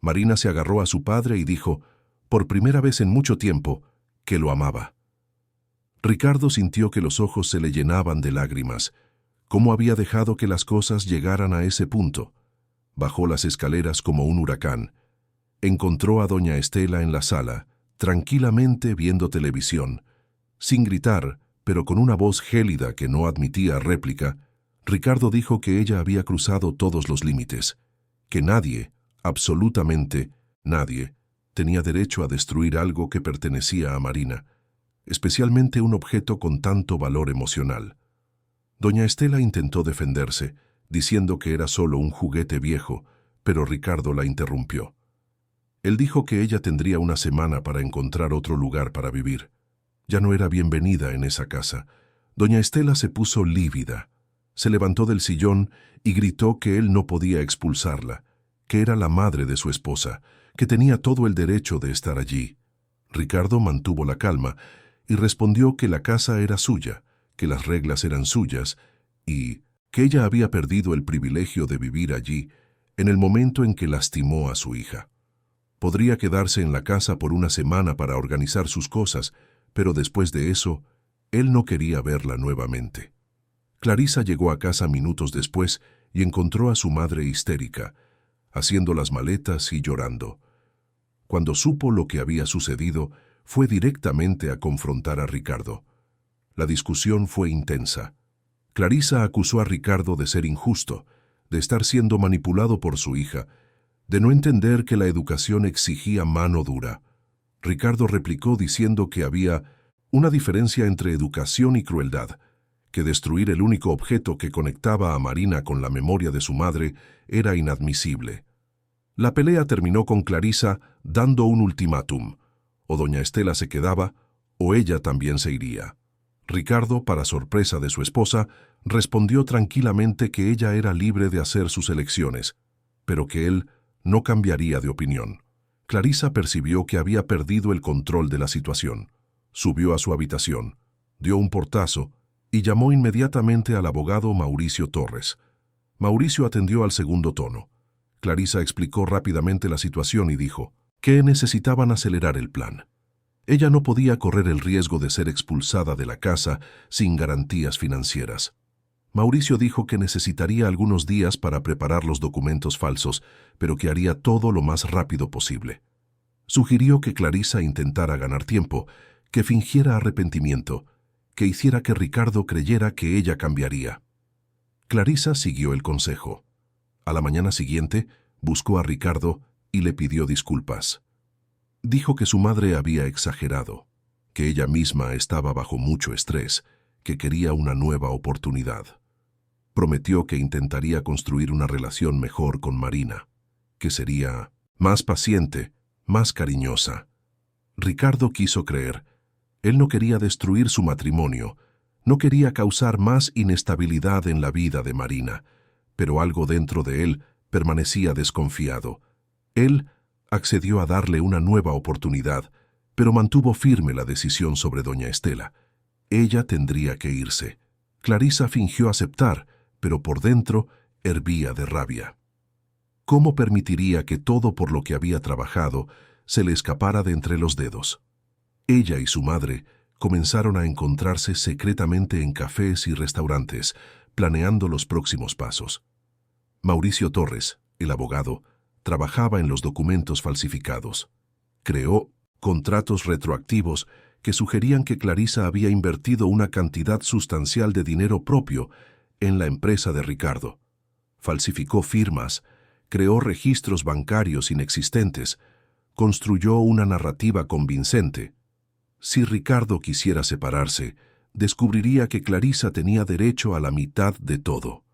S1: Marina se agarró a su padre y dijo, por primera vez en mucho tiempo, que lo amaba. Ricardo sintió que los ojos se le llenaban de lágrimas. ¿Cómo había dejado que las cosas llegaran a ese punto? Bajó las escaleras como un huracán. Encontró a doña Estela en la sala, tranquilamente viendo televisión. Sin gritar, pero con una voz gélida que no admitía réplica, Ricardo dijo que ella había cruzado todos los límites, que nadie, absolutamente nadie, tenía derecho a destruir algo que pertenecía a Marina, especialmente un objeto con tanto valor emocional. Doña Estela intentó defenderse, diciendo que era solo un juguete viejo, pero Ricardo la interrumpió. Él dijo que ella tendría una semana para encontrar otro lugar para vivir. Ya no era bienvenida en esa casa. Doña Estela se puso lívida. Se levantó del sillón y gritó que él no podía expulsarla, que era la madre de su esposa, que tenía todo el derecho de estar allí. Ricardo mantuvo la calma y respondió que la casa era suya, que las reglas eran suyas y que ella había perdido el privilegio de vivir allí en el momento en que lastimó a su hija. Podría quedarse en la casa por una semana para organizar sus cosas, pero después de eso, él no quería verla nuevamente. Clarisa llegó a casa minutos después y encontró a su madre histérica, haciendo las maletas y llorando. Cuando supo lo que había sucedido, fue directamente a confrontar a Ricardo. La discusión fue intensa. Clarisa acusó a Ricardo de ser injusto, de estar siendo manipulado por su hija, de no entender que la educación exigía mano dura. Ricardo replicó diciendo que había una diferencia entre educación y crueldad, que destruir el único objeto que conectaba a Marina con la memoria de su madre era inadmisible. La pelea terminó con Clarisa dando un ultimátum: o doña Estela se quedaba, o ella también se iría. Ricardo, para sorpresa de su esposa, respondió tranquilamente que ella era libre de hacer sus elecciones, pero que él no cambiaría de opinión. Clarisa percibió que había perdido el control de la situación. Subió a su habitación, dio un portazo y llamó inmediatamente al abogado Mauricio Torres. Mauricio atendió al segundo tono. Clarisa explicó rápidamente la situación y dijo que necesitaban acelerar el plan. Ella no podía correr el riesgo de ser expulsada de la casa sin garantías financieras. Mauricio dijo que necesitaría algunos días para preparar los documentos falsos, pero que haría todo lo más rápido posible. Sugirió que Clarisa intentara ganar tiempo, que fingiera arrepentimiento, que hiciera que Ricardo creyera que ella cambiaría. Clarisa siguió el consejo. A la mañana siguiente, buscó a Ricardo y le pidió disculpas. Dijo que su madre había exagerado, que ella misma estaba bajo mucho estrés, que quería una nueva oportunidad. Prometió que intentaría construir una relación mejor con Marina, que sería más paciente, más cariñosa. Ricardo quiso creer. Él no quería destruir su matrimonio, no quería causar más inestabilidad en la vida de Marina, pero algo dentro de él permanecía desconfiado. Él accedió a darle una nueva oportunidad, pero mantuvo firme la decisión sobre doña Estela. Ella tendría que irse. Clarisa fingió aceptar, pero por dentro hervía de rabia. ¿Cómo permitiría que todo por lo que había trabajado se le escapara de entre los dedos? Ella y su madre comenzaron a encontrarse secretamente en cafés y restaurantes, planeando los próximos pasos. Mauricio Torres, el abogado, trabajaba en los documentos falsificados. Creó contratos retroactivos que sugerían que Clarisa había invertido una cantidad sustancial de dinero propio en la empresa de Ricardo. Falsificó firmas, creó registros bancarios inexistentes, construyó una narrativa convincente. Si Ricardo quisiera separarse, descubriría que Clarisa tenía derecho a la mitad de todo.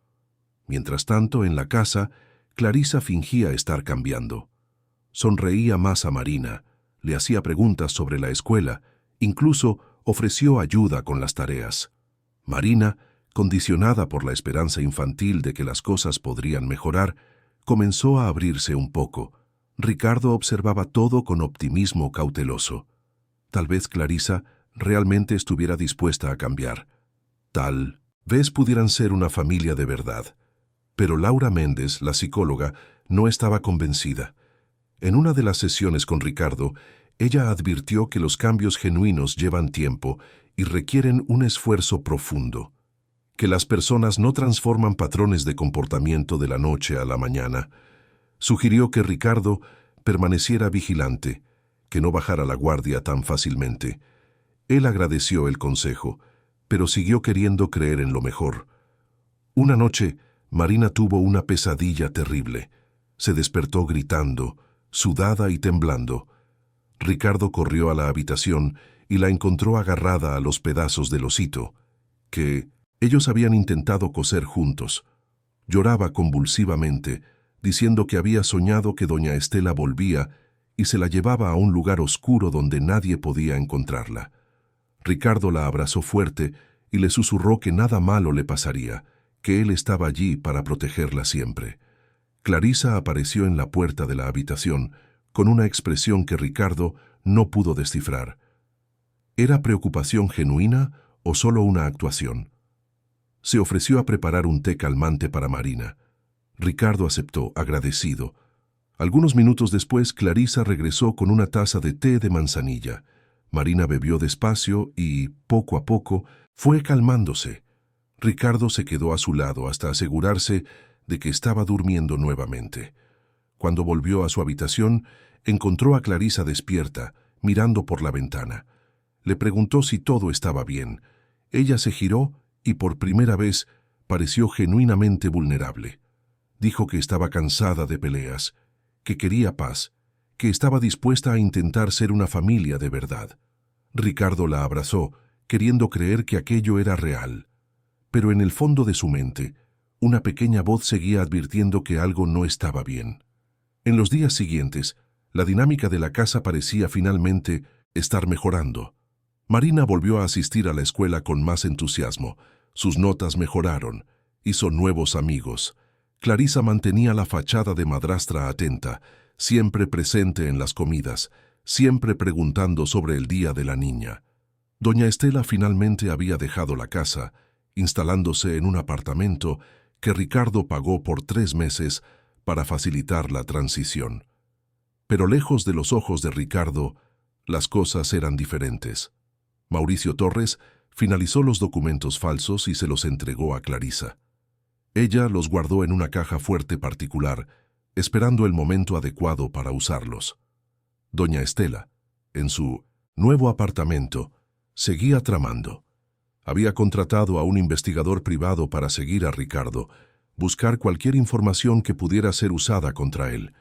S1: Mientras tanto, en la casa, Clarisa fingía estar cambiando. Sonreía más a Marina, le hacía preguntas sobre la escuela, incluso ofreció ayuda con las tareas. Marina, condicionada por la esperanza infantil de que las cosas podrían mejorar, comenzó a abrirse un poco. Ricardo observaba todo con optimismo cauteloso. Tal vez Clarisa realmente estuviera dispuesta a cambiar. Tal vez pudieran ser una familia de verdad. Pero Laura Méndez, la psicóloga, no estaba convencida. En una de las sesiones con Ricardo, ella advirtió que los cambios genuinos llevan tiempo y requieren un esfuerzo profundo, que las personas no transforman patrones de comportamiento de la noche a la mañana. Sugirió que Ricardo permaneciera vigilante, que no bajara la guardia tan fácilmente. Él agradeció el consejo, pero siguió queriendo creer en lo mejor. Una noche, Marina tuvo una pesadilla terrible. Se despertó gritando, sudada y temblando. Ricardo corrió a la habitación y la encontró agarrada a los pedazos del osito, que ellos habían intentado coser juntos. Lloraba convulsivamente, diciendo que había soñado que doña Estela volvía y se la llevaba a un lugar oscuro donde nadie podía encontrarla. Ricardo la abrazó fuerte y le susurró que nada malo le pasaría, que él estaba allí para protegerla siempre. Clarisa apareció en la puerta de la habitación, con una expresión que Ricardo no pudo descifrar. ¿Era preocupación genuina o solo una actuación? Se ofreció a preparar un té calmante para Marina. Ricardo aceptó, agradecido. Algunos minutos después, Clarisa regresó con una taza de té de manzanilla. Marina bebió despacio y, poco a poco, fue calmándose. Ricardo se quedó a su lado hasta asegurarse de que estaba durmiendo nuevamente. Cuando volvió a su habitación, encontró a Clarisa despierta, mirando por la ventana. Le preguntó si todo estaba bien. Ella se giró y por primera vez pareció genuinamente vulnerable. Dijo que estaba cansada de peleas, que quería paz, que estaba dispuesta a intentar ser una familia de verdad. Ricardo la abrazó, queriendo creer que aquello era real. Pero en el fondo de su mente, una pequeña voz seguía advirtiendo que algo no estaba bien. En los días siguientes, la dinámica de la casa parecía finalmente estar mejorando. Marina volvió a asistir a la escuela con más entusiasmo. Sus notas mejoraron. Hizo nuevos amigos. Clarisa mantenía la fachada de madrastra atenta, siempre presente en las comidas, siempre preguntando sobre el día de la niña. Doña Estela finalmente había dejado la casa, instalándose en un apartamento que Ricardo pagó por 3 meses para facilitar la transición. Pero lejos de los ojos de Ricardo, las cosas eran diferentes. Mauricio Torres finalizó los documentos falsos y se los entregó a Clarisa. Ella los guardó en una caja fuerte particular, esperando el momento adecuado para usarlos. Doña Estela, en su nuevo apartamento, seguía tramando. Había contratado a un investigador privado para seguir a Ricardo, buscar cualquier información que pudiera ser usada contra él.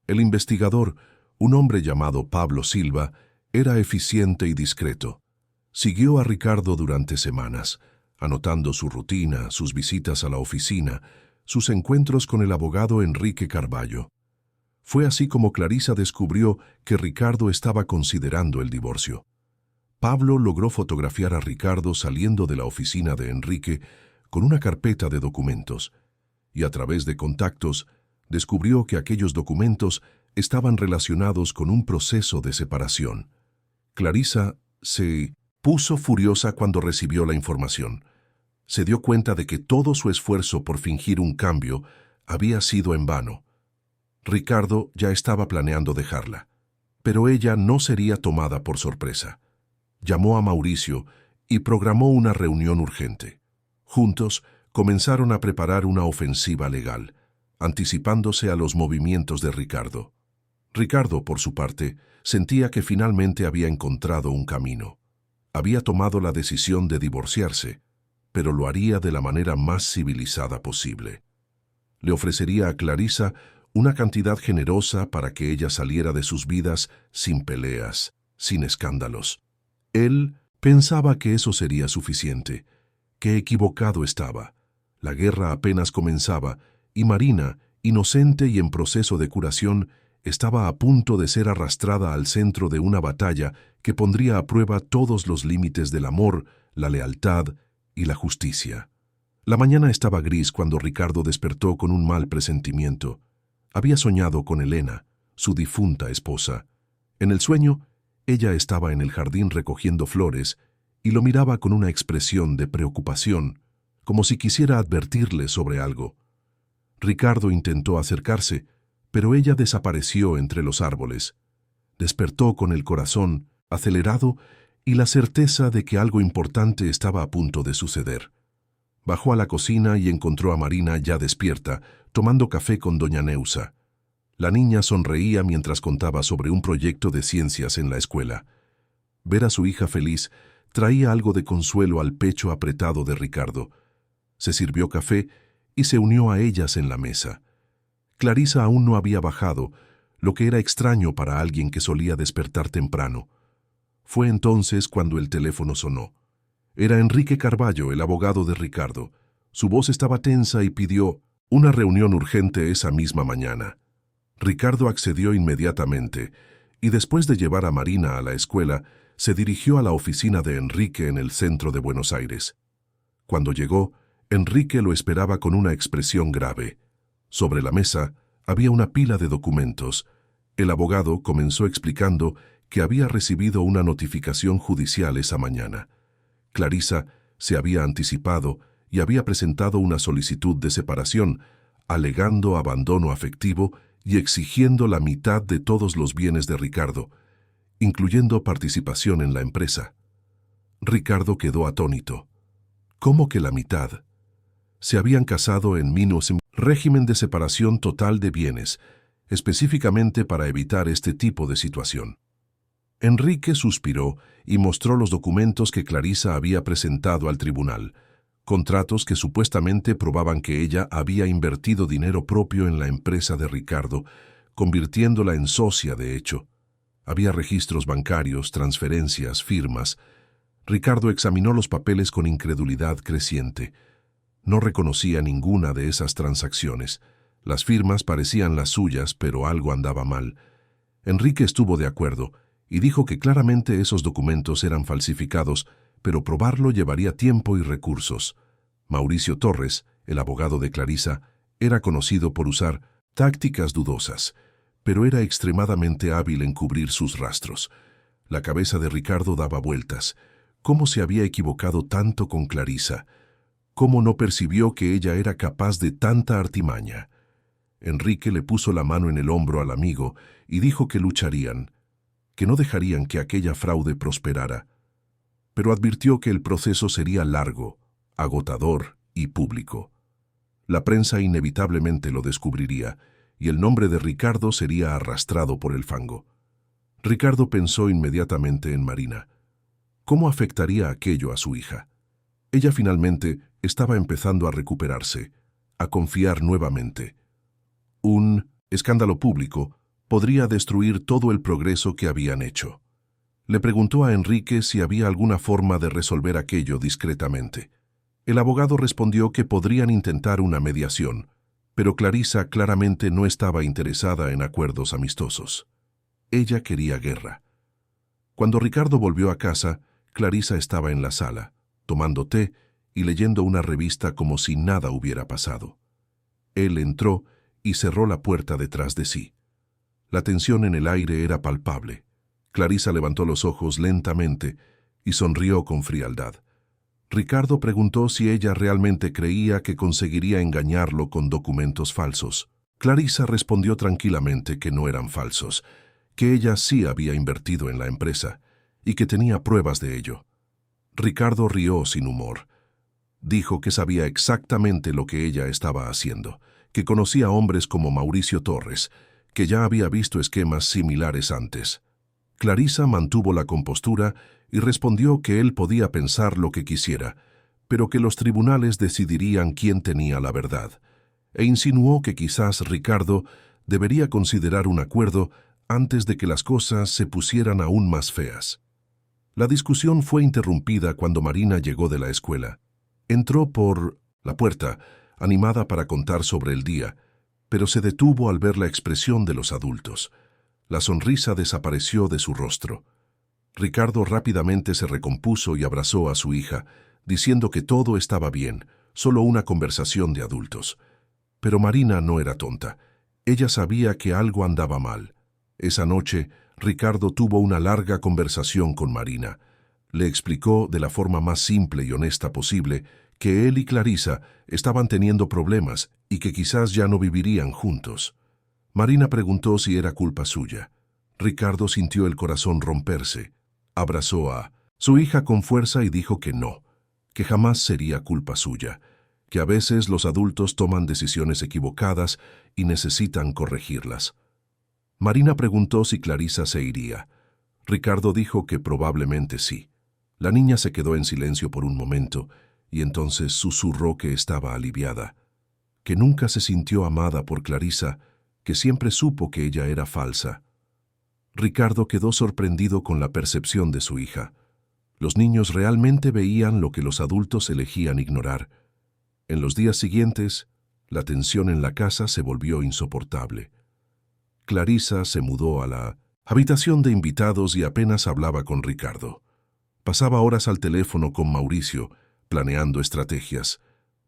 S1: El investigador, un hombre llamado Pablo Silva, era eficiente y discreto. Siguió a Ricardo durante semanas, anotando su rutina, sus visitas a la oficina, sus encuentros con el abogado Enrique Carballo. Fue así como Clarisa descubrió que Ricardo estaba considerando el divorcio. Pablo logró fotografiar a Ricardo saliendo de la oficina de Enrique con una carpeta de documentos, y a través de contactos descubrió que aquellos documentos estaban relacionados con un proceso de separación. Clarisa se puso furiosa cuando recibió la información. Se dio cuenta de que todo su esfuerzo por fingir un cambio había sido en vano. Ricardo ya estaba planeando dejarla, pero ella no sería tomada por sorpresa. Llamó a Mauricio y programó una reunión urgente. Juntos comenzaron a preparar una ofensiva legal, anticipándose a los movimientos de Ricardo. Ricardo, por su parte, sentía que finalmente había encontrado un camino. Había tomado la decisión de divorciarse, pero lo haría de la manera más civilizada posible. Le ofrecería a Clarisa una cantidad generosa para que ella saliera de sus vidas sin peleas, sin escándalos. Él pensaba que eso sería suficiente. Qué equivocado estaba. La guerra apenas comenzaba y Marina, inocente y en proceso de curación, estaba a punto de ser arrastrada al centro de una batalla que pondría a prueba todos los límites del amor, la lealtad y la justicia. La mañana estaba gris cuando Ricardo despertó con un mal presentimiento. Había soñado con Elena, su difunta esposa. En el sueño, ella estaba en el jardín recogiendo flores y lo miraba con una expresión de preocupación, como si quisiera advertirle sobre algo. Ricardo intentó acercarse, pero ella desapareció entre los árboles. Despertó con el corazón acelerado y la certeza de que algo importante estaba a punto de suceder. Bajó a la cocina y encontró a Marina ya despierta, tomando café con doña Neusa. La niña sonreía mientras contaba sobre un proyecto de ciencias en la escuela. Ver a su hija feliz traía algo de consuelo al pecho apretado de Ricardo. Se sirvió café y se unió a ellas en la mesa. Clarisa aún no había bajado, lo que era extraño para alguien que solía despertar temprano. Fue entonces cuando el teléfono sonó. Era Enrique Carballo, el abogado de Ricardo. Su voz estaba tensa y pidió una reunión urgente esa misma mañana. Ricardo accedió inmediatamente y después de llevar a Marina a la escuela, se dirigió a la oficina de Enrique en el centro de Buenos Aires. Cuando llegó, Enrique lo esperaba con una expresión grave. Sobre la mesa había una pila de documentos. El abogado comenzó explicando que había recibido una notificación judicial esa mañana. Clarisa se había anticipado y había presentado una solicitud de separación, alegando abandono afectivo y exigiendo la mitad de todos los bienes de Ricardo, incluyendo participación en la empresa. Ricardo quedó atónito. ¿Cómo que la mitad? Se habían casado en régimen de separación total de bienes, específicamente para evitar este tipo de situación. Enrique suspiró y mostró los documentos que Clarisa había presentado al tribunal, contratos que supuestamente probaban que ella había invertido dinero propio en la empresa de Ricardo, convirtiéndola en socia de hecho. Había registros bancarios, transferencias, firmas. Ricardo examinó los papeles con incredulidad creciente. No reconocía ninguna de esas transacciones. Las firmas parecían las suyas, pero algo andaba mal. Enrique estuvo de acuerdo y dijo que claramente esos documentos eran falsificados, pero probarlo llevaría tiempo y recursos. Mauricio Torres, el abogado de Clarisa, era conocido por usar tácticas dudosas, pero era extremadamente hábil en cubrir sus rastros. La cabeza de Ricardo daba vueltas. ¿Cómo se había equivocado tanto con Clarisa? ¿Cómo no percibió que ella era capaz de tanta artimaña? Enrique le puso la mano en el hombro al amigo y dijo que lucharían, que no dejarían que aquella fraude prosperara, pero advirtió que el proceso sería largo, agotador y público. La prensa inevitablemente lo descubriría, y el nombre de Ricardo sería arrastrado por el fango. Ricardo pensó inmediatamente en Marina. ¿Cómo afectaría aquello a su hija? Ella finalmente estaba empezando a recuperarse, a confiar nuevamente. Un escándalo público podría destruir todo el progreso que habían hecho. Le preguntó a Enrique si había alguna forma de resolver aquello discretamente. El abogado respondió que podrían intentar una mediación, pero Clarisa claramente no estaba interesada en acuerdos amistosos. Ella quería guerra. Cuando Ricardo volvió a casa, Clarisa estaba en la sala, tomando té y leyendo una revista como si nada hubiera pasado. Él entró y cerró la puerta detrás de sí. La tensión en el aire era palpable. Clarisa levantó los ojos lentamente y sonrió con frialdad. Ricardo preguntó si ella realmente creía que conseguiría engañarlo con documentos falsos. Clarisa respondió tranquilamente que no eran falsos, que ella sí había invertido en la empresa y que tenía pruebas de ello. Ricardo rió sin humor. Dijo que sabía exactamente lo que ella estaba haciendo, que conocía hombres como Mauricio Torres, que ya había visto esquemas similares antes. Clarisa mantuvo la compostura y respondió que él podía pensar lo que quisiera, pero que los tribunales decidirían quién tenía la verdad, e insinuó que quizás Ricardo debería considerar un acuerdo antes de que las cosas se pusieran aún más feas. La discusión fue interrumpida cuando Marina llegó de la escuela. Entró por la puerta, animada para contar sobre el día, pero se detuvo al ver la expresión de los adultos. La sonrisa desapareció de su rostro. Ricardo rápidamente se recompuso y abrazó a su hija, diciendo que todo estaba bien, solo una conversación de adultos. Pero Marina no era tonta. Ella sabía que algo andaba mal. Esa noche, Ricardo tuvo una larga conversación con Marina. Le explicó de la forma más simple y honesta posible que él y Clarisa estaban teniendo problemas y que quizás ya no vivirían juntos. Marina preguntó si era culpa suya. Ricardo sintió el corazón romperse. Abrazó a su hija con fuerza y dijo que no, que jamás sería culpa suya, que a veces los adultos toman decisiones equivocadas y necesitan corregirlas. Marina preguntó si Clarisa se iría. Ricardo dijo que probablemente sí. La niña se quedó en silencio por un momento y entonces susurró que estaba aliviada, que nunca se sintió amada por Clarisa, que siempre supo que ella era falsa. Ricardo quedó sorprendido con la percepción de su hija. Los niños realmente veían lo que los adultos elegían ignorar. En los días siguientes, la tensión en la casa se volvió insoportable. Clarisa se mudó a la habitación de invitados y apenas hablaba con Ricardo. Pasaba horas al teléfono con Mauricio, planeando estrategias.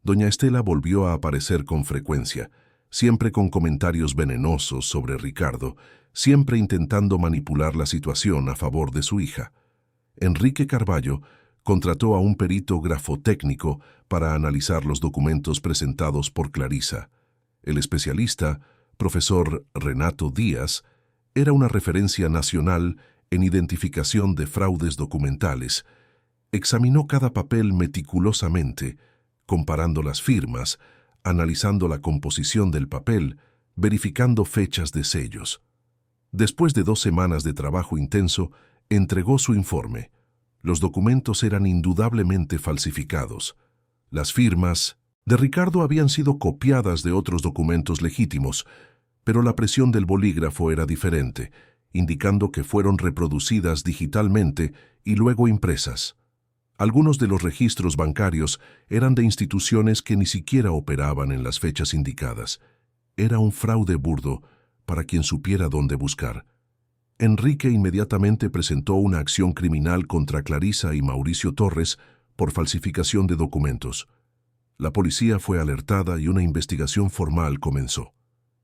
S1: Doña Estela volvió a aparecer con frecuencia, siempre con comentarios venenosos sobre Ricardo, siempre intentando manipular la situación a favor de su hija. Enrique Carballo contrató a un perito grafotécnico para analizar los documentos presentados por Clarisa. El especialista, profesor Renato Díaz, era una referencia nacional en identificación de fraudes documentales. Examinó cada papel meticulosamente, comparando las firmas, analizando la composición del papel, verificando fechas de sellos. Después de 2 semanas de trabajo intenso, entregó su informe. Los documentos eran indudablemente falsificados. Las firmas de Ricardo habían sido copiadas de otros documentos legítimos, pero la presión del bolígrafo era diferente, indicando que fueron reproducidas digitalmente y luego impresas. Algunos de los registros bancarios eran de instituciones que ni siquiera operaban en las fechas indicadas. Era un fraude burdo para quien supiera dónde buscar. Enrique inmediatamente presentó una acción criminal contra Clarisa y Mauricio Torres por falsificación de documentos. La policía fue alertada y una investigación formal comenzó.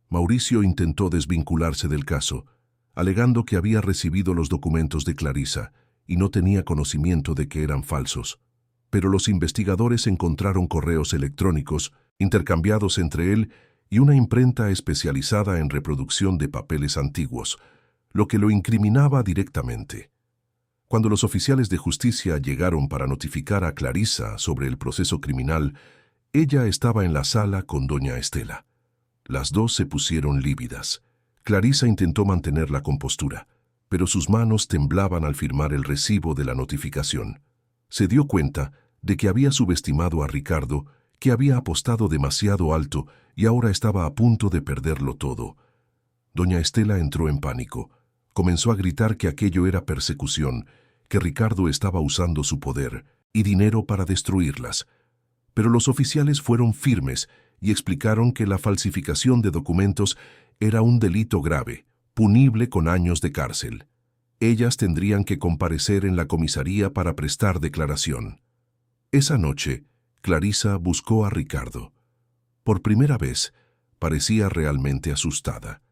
S1: Mauricio intentó desvincularse del caso, alegando que había recibido los documentos de Clarisa y no tenía conocimiento de que eran falsos. Pero los investigadores encontraron correos electrónicos intercambiados entre él y una imprenta especializada en reproducción de papeles antiguos, lo que lo incriminaba directamente. Cuando los oficiales de justicia llegaron para notificar a Clarisa sobre el proceso criminal, ella estaba en la sala con doña Estela. Las dos se pusieron lívidas. Clarisa intentó mantener la compostura, pero sus manos temblaban al firmar el recibo de la notificación. Se dio cuenta de que había subestimado a Ricardo, que había apostado demasiado alto y ahora estaba a punto de perderlo todo. Doña Estela entró en pánico. Comenzó a gritar que aquello era persecución, que Ricardo estaba usando su poder y dinero para destruirlas. Pero los oficiales fueron firmes y explicaron que la falsificación de documentos era un delito grave, punible con años de cárcel. Ellas tendrían que comparecer en la comisaría para prestar declaración. Esa noche, Clarisa buscó a Ricardo. Por primera vez, parecía realmente asustada.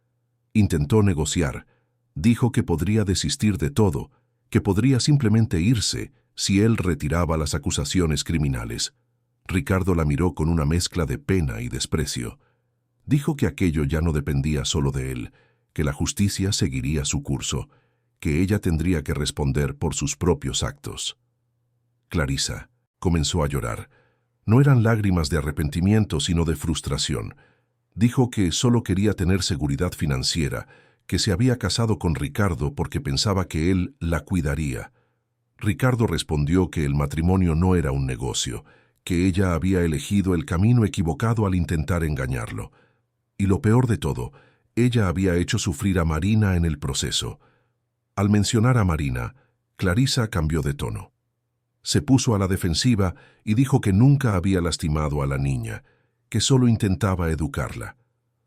S1: Intentó negociar. Dijo que podría desistir de todo, que podría simplemente irse si él retiraba las acusaciones criminales. Ricardo la miró con una mezcla de pena y desprecio. Dijo que aquello ya no dependía solo de él, que la justicia seguiría su curso, que ella tendría que responder por sus propios actos. Clarisa comenzó a llorar. No eran lágrimas de arrepentimiento, sino de frustración. Dijo que solo quería tener seguridad financiera, que se había casado con Ricardo porque pensaba que él la cuidaría. Ricardo respondió que el matrimonio no era un negocio, que ella había elegido el camino equivocado al intentar engañarlo. Y lo peor de todo, ella había hecho sufrir a Marina en el proceso. Al mencionar a Marina, Clarisa cambió de tono. Se puso a la defensiva y dijo que nunca había lastimado a la niña, que solo intentaba educarla.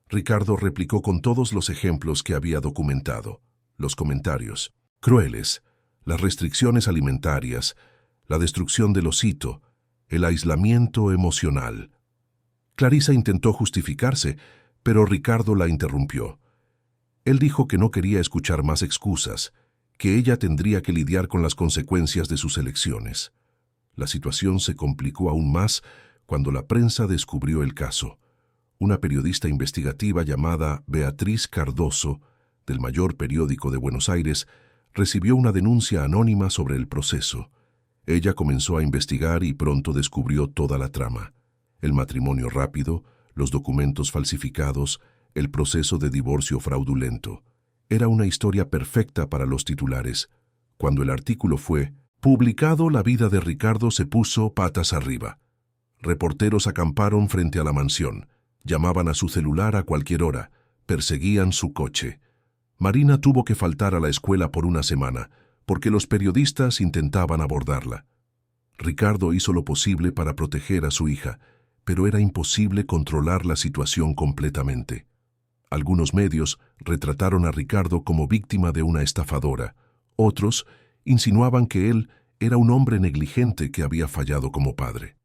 S1: Ricardo replicó con todos los ejemplos que había documentado, los comentarios crueles, las restricciones alimentarias, la destrucción del osito, el aislamiento emocional. Clarisa intentó justificarse, pero Ricardo la interrumpió. Él dijo que no quería escuchar más excusas, que ella tendría que lidiar con las consecuencias de sus elecciones. La situación se complicó aún más cuando la prensa descubrió el caso. Una periodista investigativa llamada Beatriz Cardoso, del mayor periódico de Buenos Aires, recibió una denuncia anónima sobre el proceso. Ella comenzó a investigar y pronto descubrió toda la trama. El matrimonio rápido, los documentos falsificados, el proceso de divorcio fraudulento. Era una historia perfecta para los titulares. Cuando el artículo fue publicado, la vida de Ricardo se puso patas arriba. Reporteros acamparon frente a la mansión. Llamaban a su celular a cualquier hora, perseguían su coche. Marina tuvo que faltar a la escuela por una semana, porque los periodistas intentaban abordarla. Ricardo hizo lo posible para proteger a su hija, pero era imposible controlar la situación completamente. Algunos medios retrataron a Ricardo como víctima de una estafadora. Otros insinuaban que él era un hombre negligente que había fallado como padre.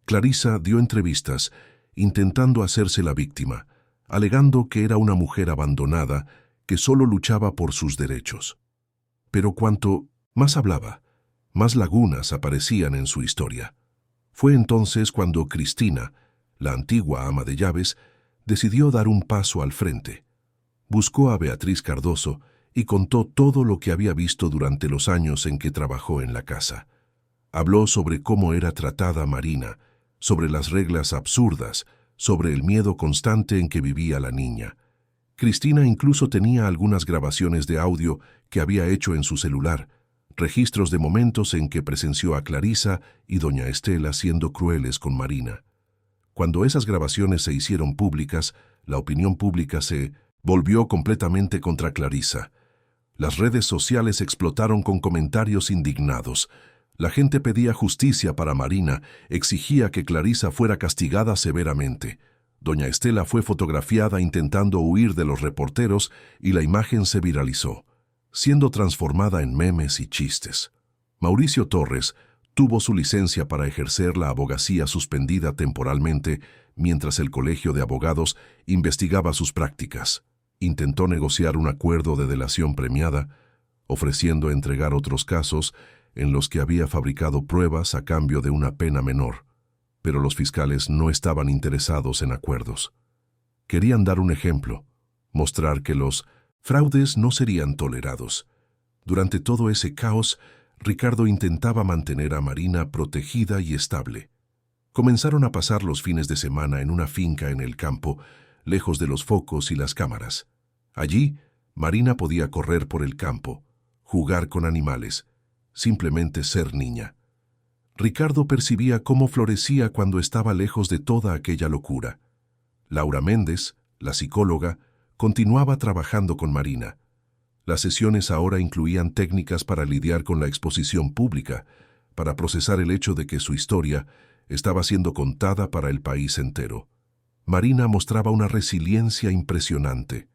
S1: Clarisa dio entrevistas intentando hacerse la víctima, alegando que era una mujer abandonada que solo luchaba por sus derechos. Pero cuanto más hablaba, más lagunas aparecían en su historia. Fue entonces cuando Cristina, la antigua ama de llaves, decidió dar un paso al frente. Buscó a Beatriz Cardoso y contó todo lo que había visto durante los años en que trabajó en la casa. Habló sobre cómo era tratada Marina, sobre las reglas absurdas, sobre el miedo constante en que vivía la niña. Cristina incluso tenía algunas grabaciones de audio que había hecho en su celular, registros de momentos en que presenció a Clarisa y doña Estela siendo crueles con Marina. Cuando esas grabaciones se hicieron públicas, la opinión pública se volvió completamente contra Clarisa. Las redes sociales explotaron con comentarios indignados. La gente pedía justicia para Marina, exigía que Clarisa fuera castigada severamente. Doña Estela fue fotografiada intentando huir de los reporteros y la imagen se viralizó, siendo transformada en memes y chistes. Mauricio Torres tuvo su licencia para ejercer la abogacía suspendida temporalmente mientras el Colegio de Abogados investigaba sus prácticas. Intentó negociar un acuerdo de delación premiada, ofreciendo entregar otros casos en los que había fabricado pruebas a cambio de una pena menor, pero los fiscales no estaban interesados en acuerdos. Querían dar un ejemplo, mostrar que los fraudes no serían tolerados. Durante todo ese caos, Ricardo intentaba mantener a Marina protegida y estable. Comenzaron a pasar los fines de semana en una finca en el campo, lejos de los focos y las cámaras. Allí, Marina podía correr por el campo, jugar con animales, simplemente ser niña. Ricardo percibía cómo florecía cuando estaba lejos de toda aquella locura. Laura Méndez, la psicóloga, continuaba trabajando con Marina. Las sesiones ahora incluían técnicas para lidiar con la exposición pública, para procesar el hecho de que su historia estaba siendo contada para el país entero. Marina mostraba una resiliencia impresionante.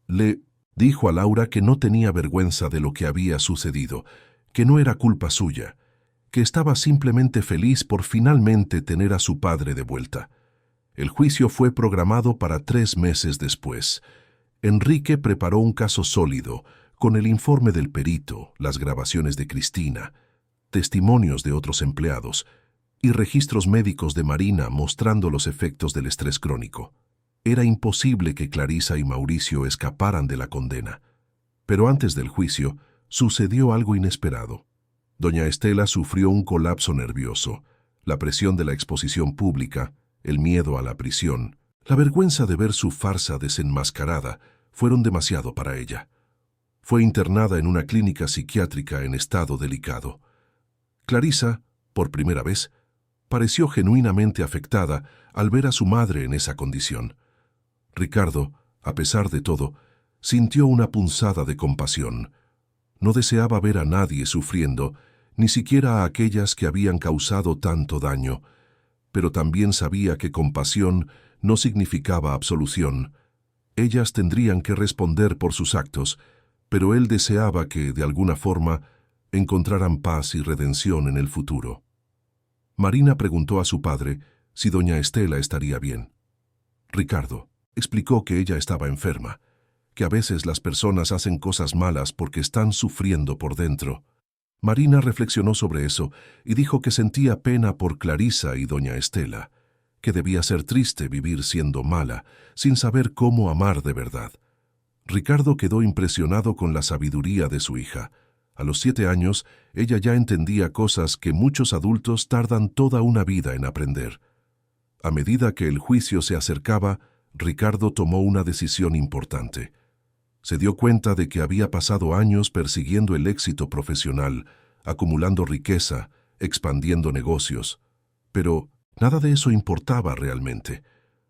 S1: Le dijo a Laura que no tenía vergüenza de lo que había sucedido, que no era culpa suya, que estaba simplemente feliz por finalmente tener a su padre de vuelta. El juicio fue programado para 3 meses después. Enrique preparó un caso sólido, con el informe del perito, las grabaciones de Cristina, testimonios de otros empleados y registros médicos de Marina mostrando los efectos del estrés crónico. Era imposible que Clarisa y Mauricio escaparan de la condena. Pero antes del juicio, sucedió algo inesperado. Doña Estela sufrió un colapso nervioso. La presión de la exposición pública, el miedo a la prisión, la vergüenza de ver su farsa desenmascarada, fueron demasiado para ella. Fue internada en una clínica psiquiátrica en estado delicado. Clarisa, por primera vez, pareció genuinamente afectada al ver a su madre en esa condición. Ricardo, a pesar de todo, sintió una punzada de compasión. No deseaba ver a nadie sufriendo, ni siquiera a aquellas que habían causado tanto daño, pero también sabía que compasión no significaba absolución. Ellas tendrían que responder por sus actos, pero él deseaba que, de alguna forma, encontraran paz y redención en el futuro. Marina preguntó a su padre si doña Estela estaría bien. Ricardo explicó que ella estaba enferma, que a veces las personas hacen cosas malas porque están sufriendo por dentro. Marina reflexionó sobre eso y dijo que sentía pena por Clarisa y doña Estela, que debía ser triste vivir siendo mala, sin saber cómo amar de verdad. Ricardo quedó impresionado con la sabiduría de su hija. A los 7 años, ella ya entendía cosas que muchos adultos tardan toda una vida en aprender. A medida que el juicio se acercaba, Ricardo tomó una decisión importante. Se dio cuenta de que había pasado años persiguiendo el éxito profesional, acumulando riqueza, expandiendo negocios. Pero nada de eso importaba realmente.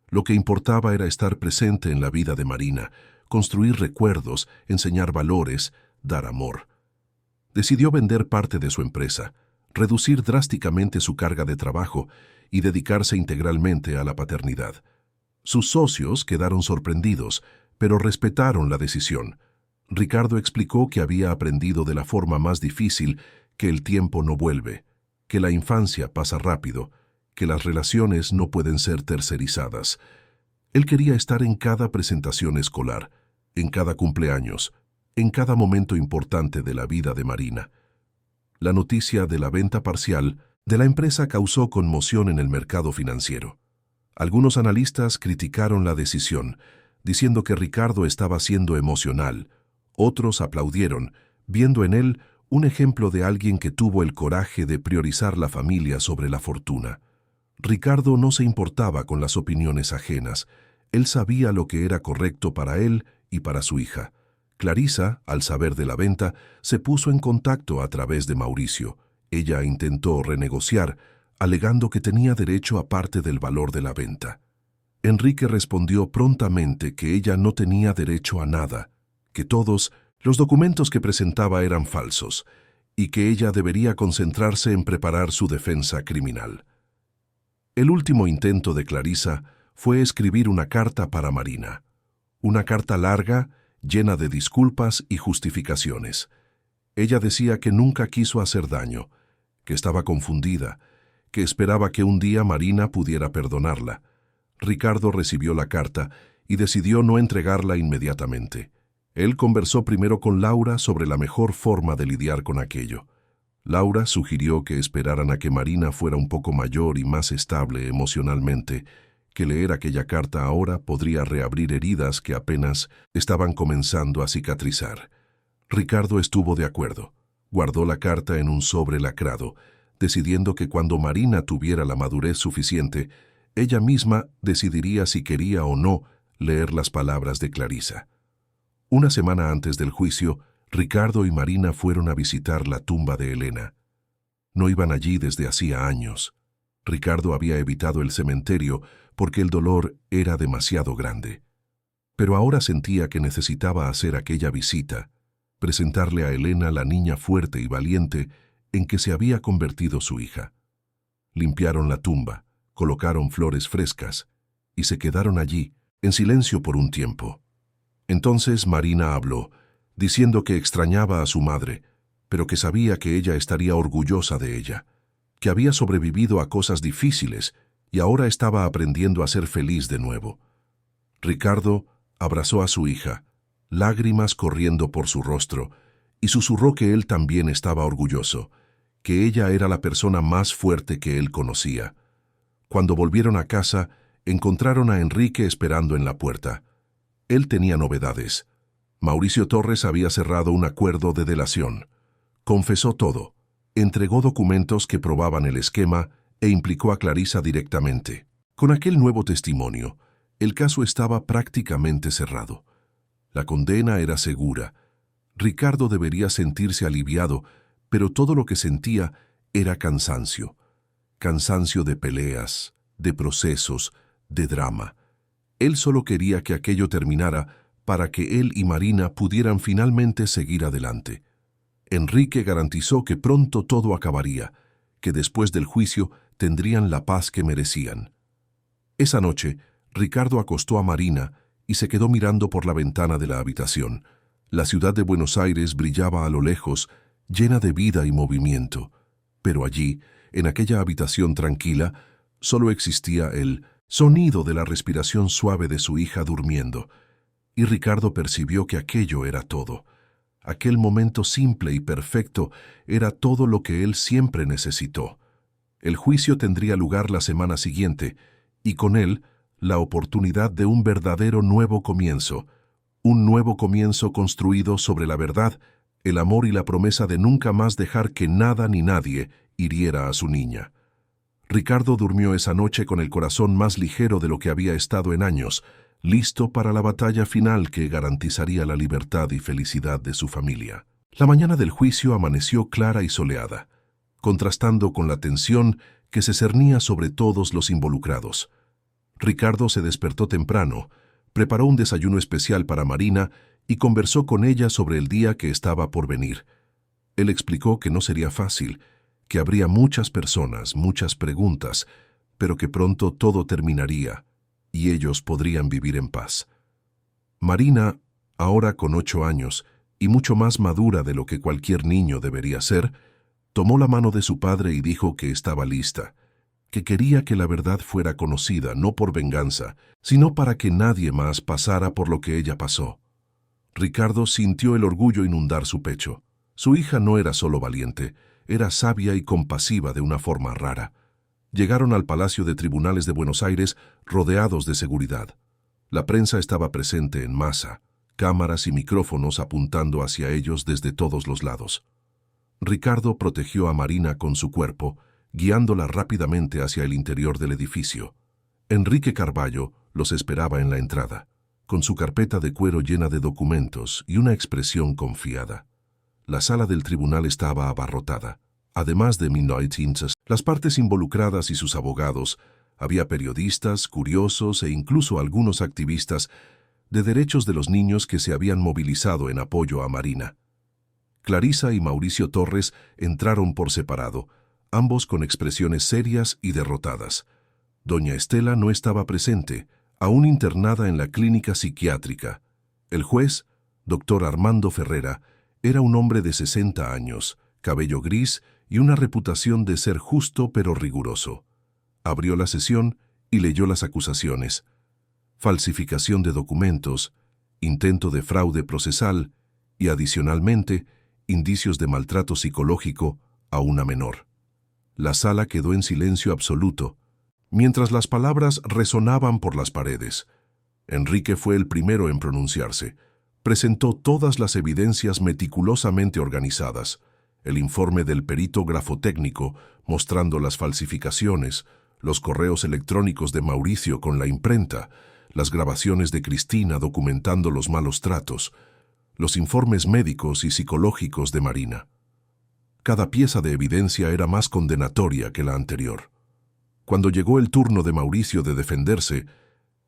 S1: Lo que importaba era estar presente en la vida de Marina, construir recuerdos, enseñar valores, dar amor. Decidió vender parte de su empresa, reducir drásticamente su carga de trabajo y dedicarse integralmente a la paternidad. Sus socios quedaron sorprendidos, pero respetaron la decisión. Ricardo explicó que había aprendido de la forma más difícil que el tiempo no vuelve, que la infancia pasa rápido, que las relaciones no pueden ser tercerizadas. Él quería estar en cada presentación escolar, en cada cumpleaños, en cada momento importante de la vida de Marina. La noticia de la venta parcial de la empresa causó conmoción en el mercado financiero. Algunos analistas criticaron la decisión, diciendo que Ricardo estaba siendo emocional. Otros aplaudieron, viendo en él un ejemplo de alguien que tuvo el coraje de priorizar la familia sobre la fortuna. Ricardo no se importaba con las opiniones ajenas. Él sabía lo que era correcto para él y para su hija. Clarisa, al saber de la venta, se puso en contacto a través de Mauricio. Ella intentó renegociar, alegando que tenía derecho a parte del valor de la venta. Enrique respondió prontamente que ella no tenía derecho a nada, que todos los documentos que presentaba eran falsos y que ella debería concentrarse en preparar su defensa criminal. El último intento de Clarisa fue escribir una carta para Marina. Una carta larga, llena de disculpas y justificaciones. Ella decía que nunca quiso hacer daño, que estaba confundida, que esperaba que un día Marina pudiera perdonarla. Ricardo recibió la carta y decidió no entregarla inmediatamente. Él conversó primero con Laura sobre la mejor forma de lidiar con aquello. Laura sugirió que esperaran a que Marina fuera un poco mayor y más estable emocionalmente, que leer aquella carta ahora podría reabrir heridas que apenas estaban comenzando a cicatrizar. Ricardo estuvo de acuerdo. Guardó la carta en un sobre lacrado, decidiendo que cuando Marina tuviera la madurez suficiente, ella misma decidiría si quería o no leer las palabras de Clarisa. Una semana antes del juicio, Ricardo y Marina fueron a visitar la tumba de Elena. No iban allí desde hacía años. Ricardo había evitado el cementerio porque el dolor era demasiado grande. Pero ahora sentía que necesitaba hacer aquella visita, presentarle a Elena la niña fuerte y valiente en que se había convertido su hija. Limpiaron la tumba, colocaron flores frescas y se quedaron allí, en silencio por un tiempo. Entonces Marina habló, diciendo que extrañaba a su madre, pero que sabía que ella estaría orgullosa de ella, que había sobrevivido a cosas difíciles y ahora estaba aprendiendo a ser feliz de nuevo. Ricardo abrazó a su hija, lágrimas corriendo por su rostro, y susurró que él también estaba orgulloso, que ella era la persona más fuerte que él conocía. Cuando volvieron a casa, encontraron a Enrique esperando en la puerta. Él tenía novedades. Mauricio Torres había cerrado un acuerdo de delación. Confesó todo, entregó documentos que probaban el esquema e implicó a Clarisa directamente. Con aquel nuevo testimonio, el caso estaba prácticamente cerrado. La condena era segura. Ricardo debería sentirse aliviado, pero todo lo que sentía era cansancio. Cansancio de peleas, de procesos, de drama. Él solo quería que aquello terminara para que él y Marina pudieran finalmente seguir adelante. Enrique garantizó que pronto todo acabaría, que después del juicio tendrían la paz que merecían. Esa noche, Ricardo acostó a Marina y se quedó mirando por la ventana de la habitación. La ciudad de Buenos Aires brillaba a lo lejos, llena de vida y movimiento. Pero allí, en aquella habitación tranquila, solo existía el sonido de la respiración suave de su hija durmiendo. Y Ricardo percibió que aquello era todo. Aquel momento simple y perfecto era todo lo que él siempre necesitó. El juicio tendría lugar la semana siguiente, y con él la oportunidad de un verdadero nuevo comienzo, un nuevo comienzo construido sobre la verdad, el amor y la promesa de nunca más dejar que nada ni nadie hiriera a su niña. Ricardo durmió esa noche con el corazón más ligero de lo que había estado en años, listo para la batalla final que garantizaría la libertad y felicidad de su familia. La mañana del juicio amaneció clara y soleada, contrastando con la tensión que se cernía sobre todos los involucrados. Ricardo se despertó temprano, preparó un desayuno especial para Marina y conversó con ella sobre el día que estaba por venir. Él explicó que no sería fácil, que habría muchas personas, muchas preguntas, pero que pronto todo terminaría, y ellos podrían vivir en paz. Marina, ahora con 8 años y mucho más madura de lo que cualquier niño debería ser, tomó la mano de su padre y dijo que estaba lista, que quería que la verdad fuera conocida no por venganza, sino para que nadie más pasara por lo que ella pasó. Ricardo sintió el orgullo inundar su pecho. Su hija no era solo valiente, era sabia y compasiva de una forma rara. Llegaron al Palacio de Tribunales de Buenos Aires rodeados de seguridad. La prensa estaba presente en masa, cámaras y micrófonos apuntando hacia ellos desde todos los lados. Ricardo protegió a Marina con su cuerpo, guiándola rápidamente hacia el interior del edificio. Enrique Carballo los esperaba en la entrada, con su carpeta de cuero llena de documentos y una expresión confiada. La sala del tribunal estaba abarrotada. Además de Minoitinses, las partes involucradas y sus abogados, había periodistas, curiosos e incluso algunos activistas de derechos de los niños que se habían movilizado en apoyo a Marina. Clarisa y Mauricio Torres entraron por separado, ambos con expresiones serias y derrotadas. Doña Estela no estaba presente, aún internada en la clínica psiquiátrica. El juez, doctor Armando Ferrera, era un hombre de 60 años, cabello gris y una reputación de ser justo pero riguroso. Abrió la sesión y leyó las acusaciones: falsificación de documentos, intento de fraude procesal y, adicionalmente, indicios de maltrato psicológico a una menor. La sala quedó en silencio absoluto, mientras las palabras resonaban por las paredes. Enrique fue el primero en pronunciarse. Presentó todas las evidencias meticulosamente organizadas: el informe del perito grafotécnico mostrando las falsificaciones, los correos electrónicos de Mauricio con la imprenta, las grabaciones de Cristina documentando los malos tratos, los informes médicos y psicológicos de Marina. Cada pieza de evidencia era más condenatoria que la anterior. Cuando llegó el turno de Mauricio de defenderse,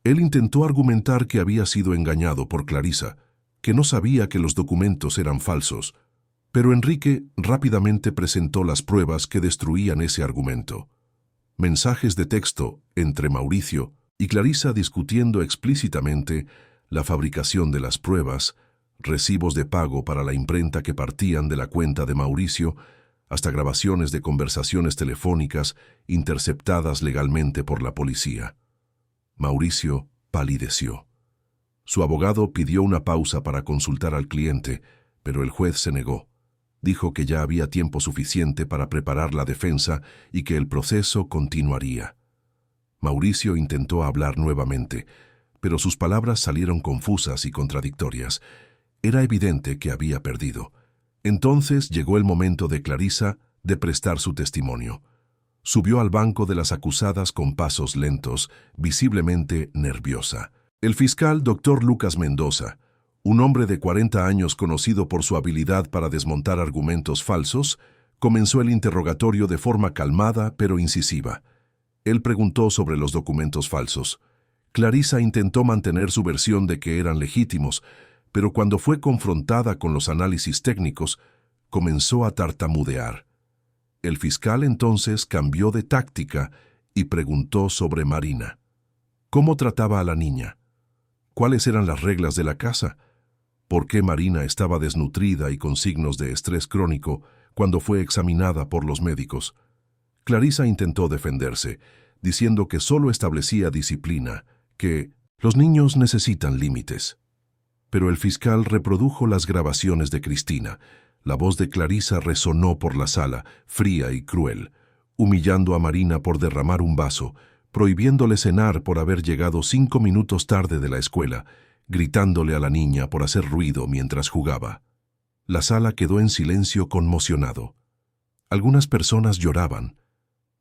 S1: él intentó argumentar que había sido engañado por Clarisa, que no sabía que los documentos eran falsos, pero Enrique rápidamente presentó las pruebas que destruían ese argumento. Mensajes de texto entre Mauricio y Clarisa discutiendo explícitamente la fabricación de las pruebas, recibos de pago para la imprenta que partían de la cuenta de Mauricio, hasta grabaciones de conversaciones telefónicas interceptadas legalmente por la policía. Mauricio palideció. Su abogado pidió una pausa para consultar al cliente, pero el juez se negó. Dijo que ya había tiempo suficiente para preparar la defensa y que el proceso continuaría. Mauricio intentó hablar nuevamente, pero sus palabras salieron confusas y contradictorias. Era evidente que había perdido. Entonces llegó el momento de Clarisa de prestar su testimonio. Subió al banco de las acusadas con pasos lentos, visiblemente nerviosa. El fiscal Dr. Lucas Mendoza, un hombre de 40 años conocido por su habilidad para desmontar argumentos falsos, comenzó el interrogatorio de forma calmada pero incisiva. Él preguntó sobre los documentos falsos. Clarisa intentó mantener su versión de que eran legítimos, pero cuando fue confrontada con los análisis técnicos, comenzó a tartamudear. El fiscal entonces cambió de táctica y preguntó sobre Marina. ¿Cómo trataba a la niña? ¿Cuáles eran las reglas de la casa? ¿Por qué Marina estaba desnutrida y con signos de estrés crónico cuando fue examinada por los médicos? Clarisa intentó defenderse, diciendo que solo establecía disciplina, que los niños necesitan límites. Pero el fiscal reprodujo las grabaciones de Cristina. La voz de Clarisa resonó por la sala, fría y cruel, humillando a Marina por derramar un vaso, prohibiéndole cenar por haber llegado 5 minutos tarde de la escuela, gritándole a la niña por hacer ruido mientras jugaba. La sala quedó en silencio conmocionado. Algunas personas lloraban.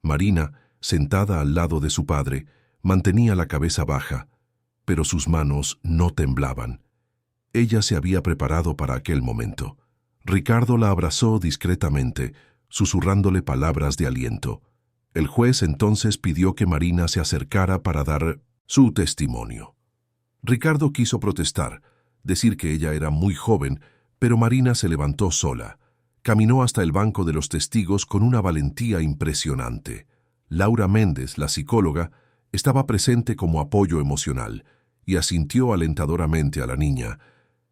S1: Marina, sentada al lado de su padre, mantenía la cabeza baja, pero sus manos no temblaban. Ella se había preparado para aquel momento. Ricardo la abrazó discretamente, susurrándole palabras de aliento. El juez entonces pidió que Marina se acercara para dar su testimonio. Ricardo quiso protestar, decir que ella era muy joven, pero Marina se levantó sola. Caminó hasta el banco de los testigos con una valentía impresionante. Laura Méndez, la psicóloga, Estaba presente como apoyo emocional y asintió alentadoramente a la niña.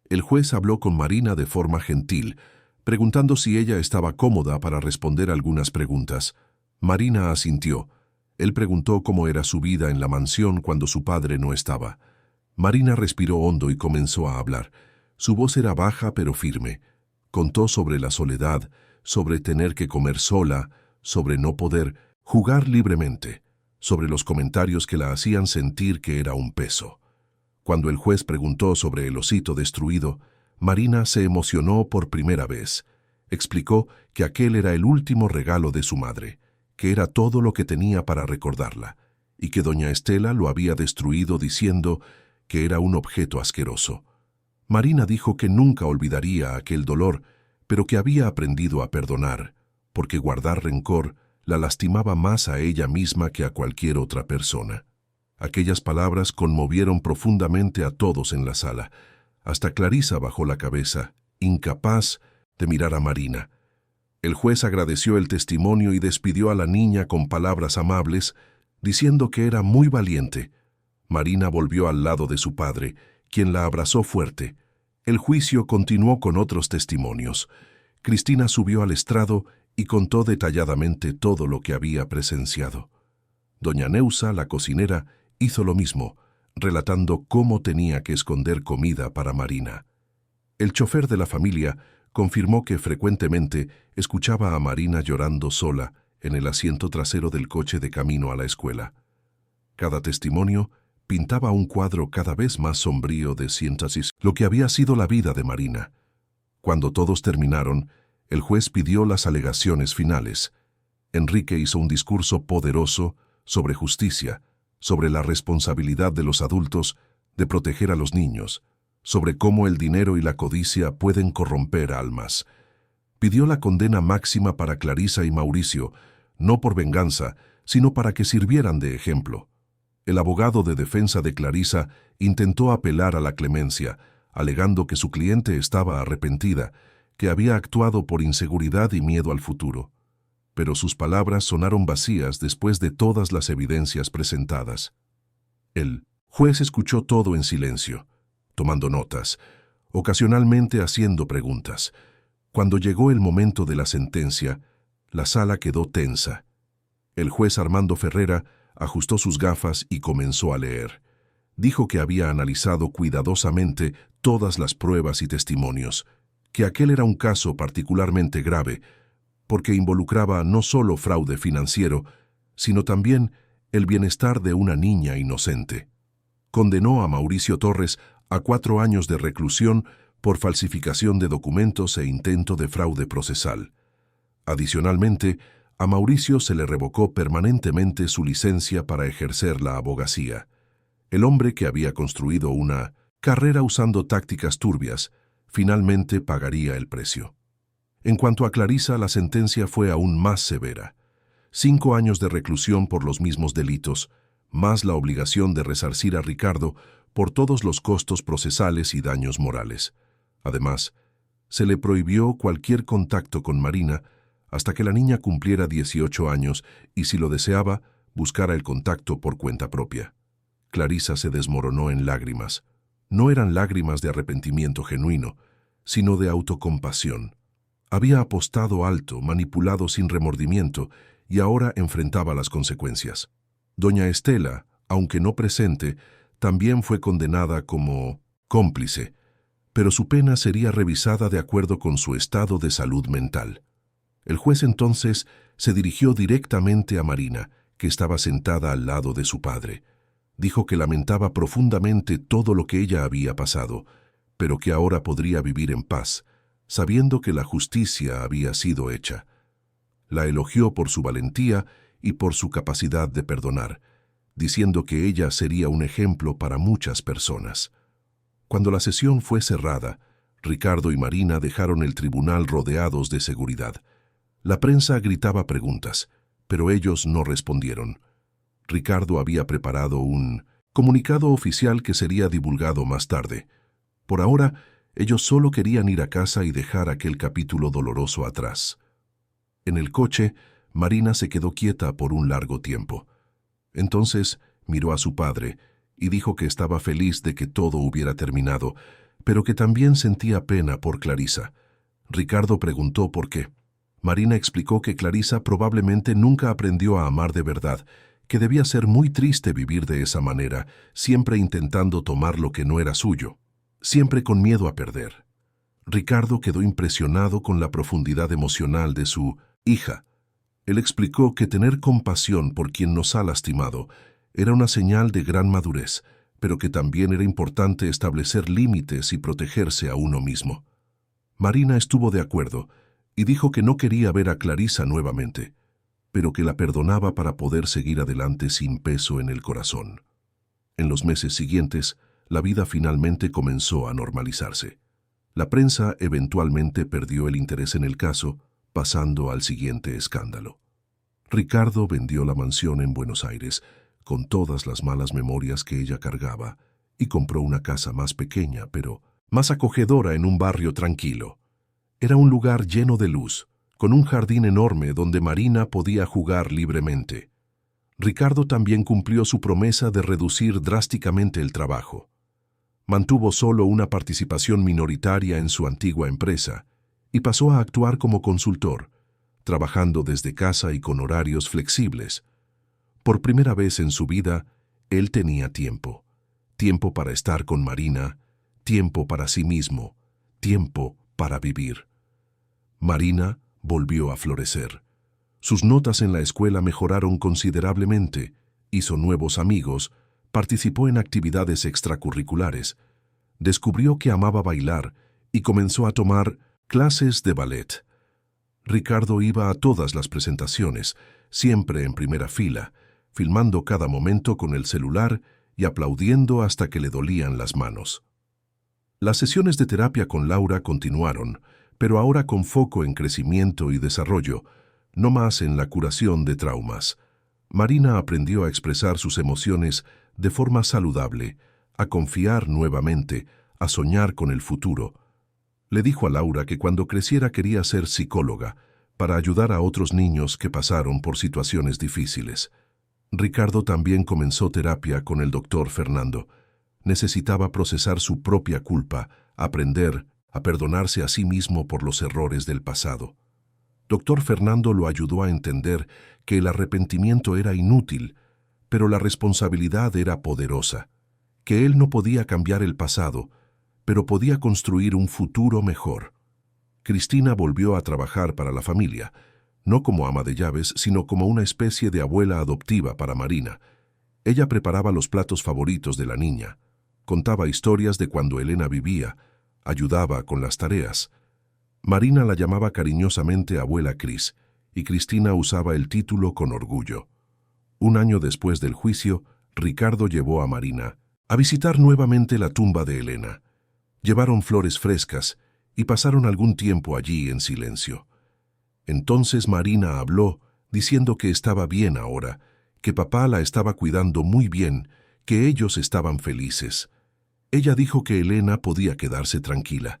S1: El juez habló con Marina de forma gentil, preguntando si ella estaba cómoda para responder algunas preguntas. Marina asintió. Él preguntó cómo era su vida en la mansión cuando su padre no estaba. Marina respiró hondo y comenzó a hablar. Su voz era baja pero firme. Contó sobre la soledad, sobre tener que comer sola, sobre no poder jugar libremente, sobre los comentarios que la hacían sentir que era un peso. Cuando el juez preguntó sobre el osito destruido, Marina se emocionó por primera vez. Explicó que aquel era el último regalo de su madre, que era todo lo que tenía para recordarla, y que doña Estela lo había destruido diciendo que era un objeto asqueroso. Marina dijo que nunca olvidaría aquel dolor, pero que había aprendido a perdonar, porque guardar rencor la lastimaba más a ella misma que a cualquier otra persona. Aquellas palabras conmovieron profundamente a todos en la sala. Hasta Clarisa bajó la cabeza, incapaz de mirar a Marina. El juez agradeció el testimonio y despidió a la niña con palabras amables, diciendo que era muy valiente. Marina volvió al lado de su padre, quien la abrazó fuerte. El juicio continuó con otros testimonios. Cristina subió al estrado y contó detalladamente todo lo que había presenciado. Doña Neusa, la cocinera, hizo lo mismo, relatando cómo tenía que esconder comida para Marina. El chofer de la familia confirmó que frecuentemente escuchaba a Marina llorando sola en el asiento trasero del coche de camino a la escuela. Cada testimonio pintaba un cuadro cada vez más sombrío de síntesis, lo que había sido la vida de Marina. Cuando todos terminaron, el juez pidió las alegaciones finales. Enrique hizo un discurso poderoso sobre justicia, sobre la responsabilidad de los adultos de proteger a los niños, sobre cómo el dinero y la codicia pueden corromper almas. Pidió la condena máxima para Clarisa y Mauricio, no por venganza, sino para que sirvieran de ejemplo. El abogado de defensa de Clarisa intentó apelar a la clemencia, alegando que su cliente estaba arrepentida, que había actuado por inseguridad y miedo al futuro. Pero sus palabras sonaron vacías después de todas las evidencias presentadas. El juez escuchó todo en silencio, tomando notas, ocasionalmente haciendo preguntas. Cuando llegó el momento de la sentencia, la sala quedó tensa. El juez Armando Ferrera ajustó sus gafas y comenzó a leer. Dijo que había analizado cuidadosamente todas las pruebas y testimonios, que aquel era un caso particularmente grave, porque involucraba no solo fraude financiero, sino también el bienestar de una niña inocente. Condenó a Mauricio Torres a 4 años de reclusión por falsificación de documentos e intento de fraude procesal. Adicionalmente, a Mauricio se le revocó permanentemente su licencia para ejercer la abogacía. El hombre que había construido una carrera usando tácticas turbias, finalmente pagaría el precio. En cuanto a Clarisa, la sentencia fue aún más severa. 5 años de reclusión por los mismos delitos, más la obligación de resarcir a Ricardo por todos los costos procesales y daños morales. Además, se le prohibió cualquier contacto con Marina hasta que la niña cumpliera 18 años y, si lo deseaba, buscara el contacto por cuenta propia. Clarisa se desmoronó en lágrimas. No eran lágrimas de arrepentimiento genuino, sino de autocompasión. Había apostado alto, manipulado sin remordimiento, y ahora enfrentaba las consecuencias. Doña Estela, aunque no presente, también fue condenada como cómplice, pero su pena sería revisada de acuerdo con su estado de salud mental. El juez entonces se dirigió directamente a Marina, que estaba sentada al lado de su padre. Dijo que lamentaba profundamente todo lo que ella había pasado, pero que ahora podría vivir en paz, sabiendo que la justicia había sido hecha. La elogió por su valentía y por su capacidad de perdonar, diciendo que ella sería un ejemplo para muchas personas. Cuando la sesión fue cerrada, Ricardo y Marina dejaron el tribunal rodeados de seguridad. La prensa gritaba preguntas, pero ellos no respondieron. Ricardo había preparado un comunicado oficial que sería divulgado más tarde. Por ahora, ellos solo querían ir a casa y dejar aquel capítulo doloroso atrás. En el coche, Marina se quedó quieta por un largo tiempo. Entonces, miró a su padre y dijo que estaba feliz de que todo hubiera terminado, pero que también sentía pena por Clarisa. Ricardo preguntó por qué. Marina explicó que Clarisa probablemente nunca aprendió a amar de verdad, que debía ser muy triste vivir de esa manera, siempre intentando tomar lo que no era suyo, siempre con miedo a perder. Ricardo quedó impresionado con la profundidad emocional de su hija. Él explicó que tener compasión por quien nos ha lastimado era una señal de gran madurez, pero que también era importante establecer límites y protegerse a uno mismo. Marina estuvo de acuerdo y dijo que no quería ver a Clarisa nuevamente, pero que la perdonaba para poder seguir adelante sin peso en el corazón. En los meses siguientes, la vida finalmente comenzó a normalizarse. La prensa eventualmente perdió el interés en el caso, pasando al siguiente escándalo. Ricardo vendió la mansión en Buenos Aires, con todas las malas memorias que ella cargaba, y compró una casa más pequeña, pero más acogedora en un barrio tranquilo. Era un lugar lleno de luz, con un jardín enorme donde Marina podía jugar libremente. Ricardo también cumplió su promesa de reducir drásticamente el trabajo. Mantuvo solo una participación minoritaria en su antigua empresa y pasó a actuar como consultor, trabajando desde casa y con horarios flexibles. Por primera vez en su vida, él tenía tiempo. Tiempo para estar con Marina, tiempo para sí mismo, tiempo para vivir. Marina volvió a florecer. Sus notas en la escuela mejoraron considerablemente, hizo nuevos amigos, participó en actividades extracurriculares, descubrió que amaba bailar y comenzó a tomar clases de ballet. Ricardo iba a todas las presentaciones, siempre en primera fila, filmando cada momento con el celular y aplaudiendo hasta que le dolían las manos. Las sesiones de terapia con Laura continuaron, pero ahora con foco en crecimiento y desarrollo, no más en la curación de traumas. Marina aprendió a expresar sus emociones de forma saludable, a confiar nuevamente, a soñar con el futuro. Le dijo a Laura que cuando creciera quería ser psicóloga, para ayudar a otros niños que pasaron por situaciones difíciles. Ricardo también comenzó terapia con el doctor Fernando. Necesitaba procesar su propia culpa, aprender a perdonarse a sí mismo por los errores del pasado. Doctor Fernando lo ayudó a entender que el arrepentimiento era inútil, pero la responsabilidad era poderosa, que él no podía cambiar el pasado, pero podía construir un futuro mejor. Cristina volvió a trabajar para la familia, no como ama de llaves, sino como una especie de abuela adoptiva para Marina. Ella preparaba los platos favoritos de la niña, contaba historias de cuando Elena vivía, ayudaba con las tareas. Marina la llamaba cariñosamente abuela Cris, y Cristina usaba el título con orgullo. Un año después del juicio, Ricardo llevó a Marina a visitar nuevamente la tumba de Elena. Llevaron flores frescas y pasaron algún tiempo allí en silencio. Entonces Marina habló, diciendo que estaba bien ahora, que papá la estaba cuidando muy bien, que ellos estaban felices. Ella dijo que Elena podía quedarse tranquila,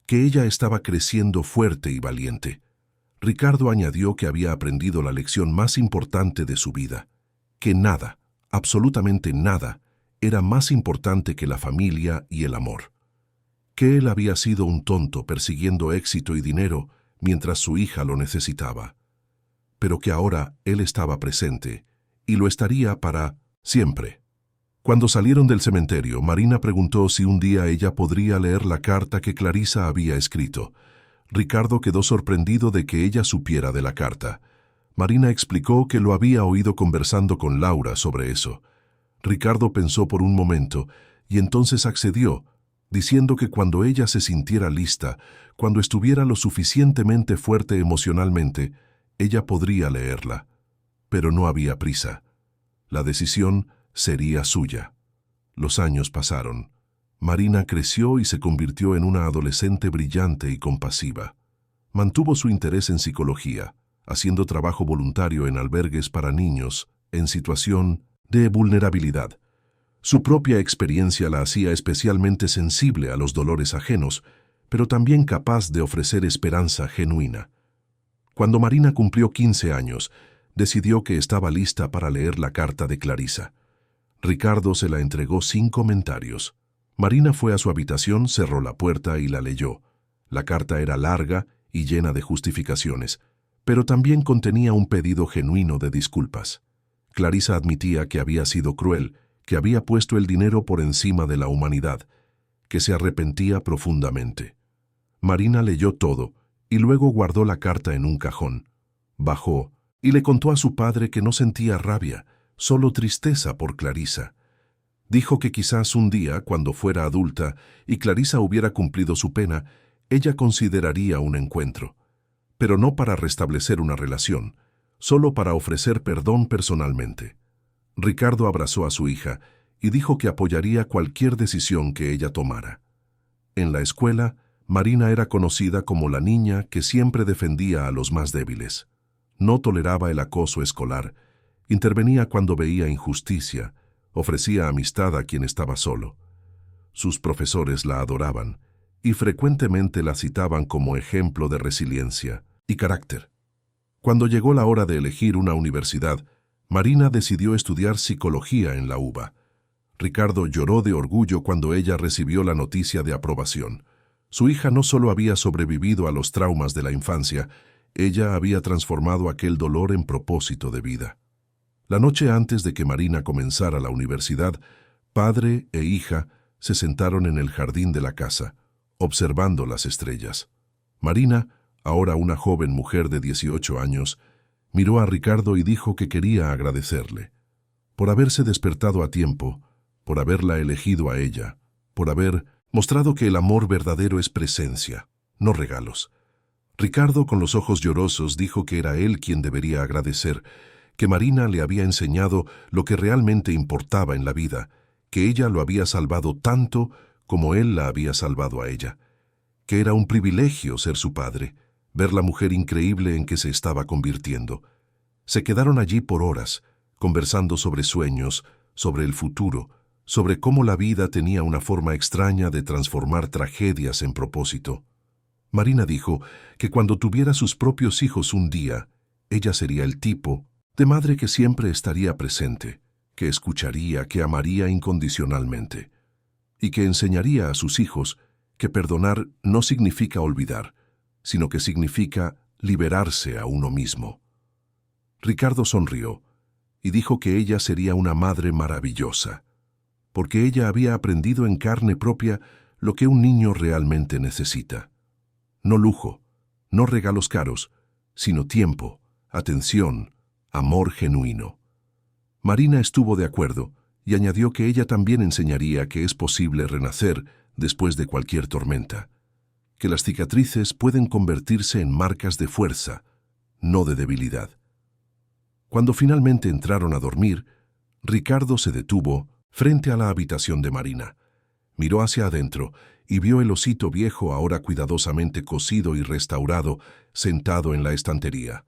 S1: que ella estaba creciendo fuerte y valiente. Ricardo añadió que había aprendido la lección más importante de su vida, que nada, absolutamente nada, era más importante que la familia y el amor. Que él había sido un tonto persiguiendo éxito y dinero mientras su hija lo necesitaba, pero que ahora él estaba presente y lo estaría para siempre. Cuando salieron del cementerio, Marina preguntó si un día ella podría leer la carta que Clarisa había escrito. Ricardo quedó sorprendido de que ella supiera de la carta. Marina explicó que lo había oído conversando con Laura sobre eso. Ricardo pensó por un momento y entonces accedió, diciendo que cuando ella se sintiera lista, cuando estuviera lo suficientemente fuerte emocionalmente, ella podría leerla. Pero no había prisa. La decisión sería suya. Los años pasaron. Marina creció y se convirtió en una adolescente brillante y compasiva. Mantuvo su interés en psicología, haciendo trabajo voluntario en albergues para niños en situación de vulnerabilidad. Su propia experiencia la hacía especialmente sensible a los dolores ajenos, pero también capaz de ofrecer esperanza genuina. Cuando Marina cumplió 15 años, decidió que estaba lista para leer la carta de Clarisa. Ricardo se la entregó sin comentarios. Marina fue a su habitación, cerró la puerta y la leyó. La carta era larga y llena de justificaciones, pero también contenía un pedido genuino de disculpas. Clarisa admitía que había sido cruel, que había puesto el dinero por encima de la humanidad, que se arrepentía profundamente. Marina leyó todo y luego guardó la carta en un cajón. Bajó y le contó a su padre que no sentía rabia, solo tristeza por Clarisa. Dijo que quizás un día, cuando fuera adulta y Clarisa hubiera cumplido su pena, ella consideraría un encuentro, pero no para restablecer una relación, solo para ofrecer perdón personalmente. Ricardo abrazó a su hija y dijo que apoyaría cualquier decisión que ella tomara. En la escuela, Marina era conocida como la niña que siempre defendía a los más débiles. No toleraba el acoso escolar, intervenía cuando veía injusticia, ofrecía amistad a quien estaba solo. Sus profesores la adoraban y frecuentemente la citaban como ejemplo de resiliencia y carácter. Cuando llegó la hora de elegir una universidad, Marina decidió estudiar psicología en la UBA. Ricardo lloró de orgullo cuando ella recibió la noticia de aprobación. Su hija no solo había sobrevivido a los traumas de la infancia, ella había transformado aquel dolor en propósito de vida. La noche antes de que Marina comenzara la universidad, padre e hija se sentaron en el jardín de la casa, observando las estrellas. Marina, ahora una joven mujer de 18 años, miró a Ricardo y dijo que quería agradecerle por haberse despertado a tiempo, por haberla elegido a ella, por haber mostrado que el amor verdadero es presencia, no regalos. Ricardo, con los ojos llorosos, dijo que era él quien debería agradecer, que Marina le había enseñado lo que realmente importaba en la vida, que ella lo había salvado tanto como él la había salvado a ella, que era un privilegio ser su padre, ver la mujer increíble en que se estaba convirtiendo. Se quedaron allí por horas, conversando sobre sueños, sobre el futuro, sobre cómo la vida tenía una forma extraña de transformar tragedias en propósito. Marina dijo que cuando tuviera sus propios hijos un día, ella sería el tipo de madre que siempre estaría presente, que escucharía, que amaría incondicionalmente, y que enseñaría a sus hijos que perdonar no significa olvidar, sino que significa liberarse a uno mismo. Ricardo sonrió y dijo que ella sería una madre maravillosa, porque ella había aprendido en carne propia lo que un niño realmente necesita. No lujo, no regalos caros, sino tiempo, atención, amor genuino. Marina estuvo de acuerdo y añadió que ella también enseñaría que es posible renacer después de cualquier tormenta, que las cicatrices pueden convertirse en marcas de fuerza, no de debilidad. Cuando finalmente entraron a dormir, Ricardo se detuvo frente a la habitación de Marina. Miró hacia adentro y vio el osito viejo, ahora cuidadosamente cosido y restaurado, sentado en la estantería.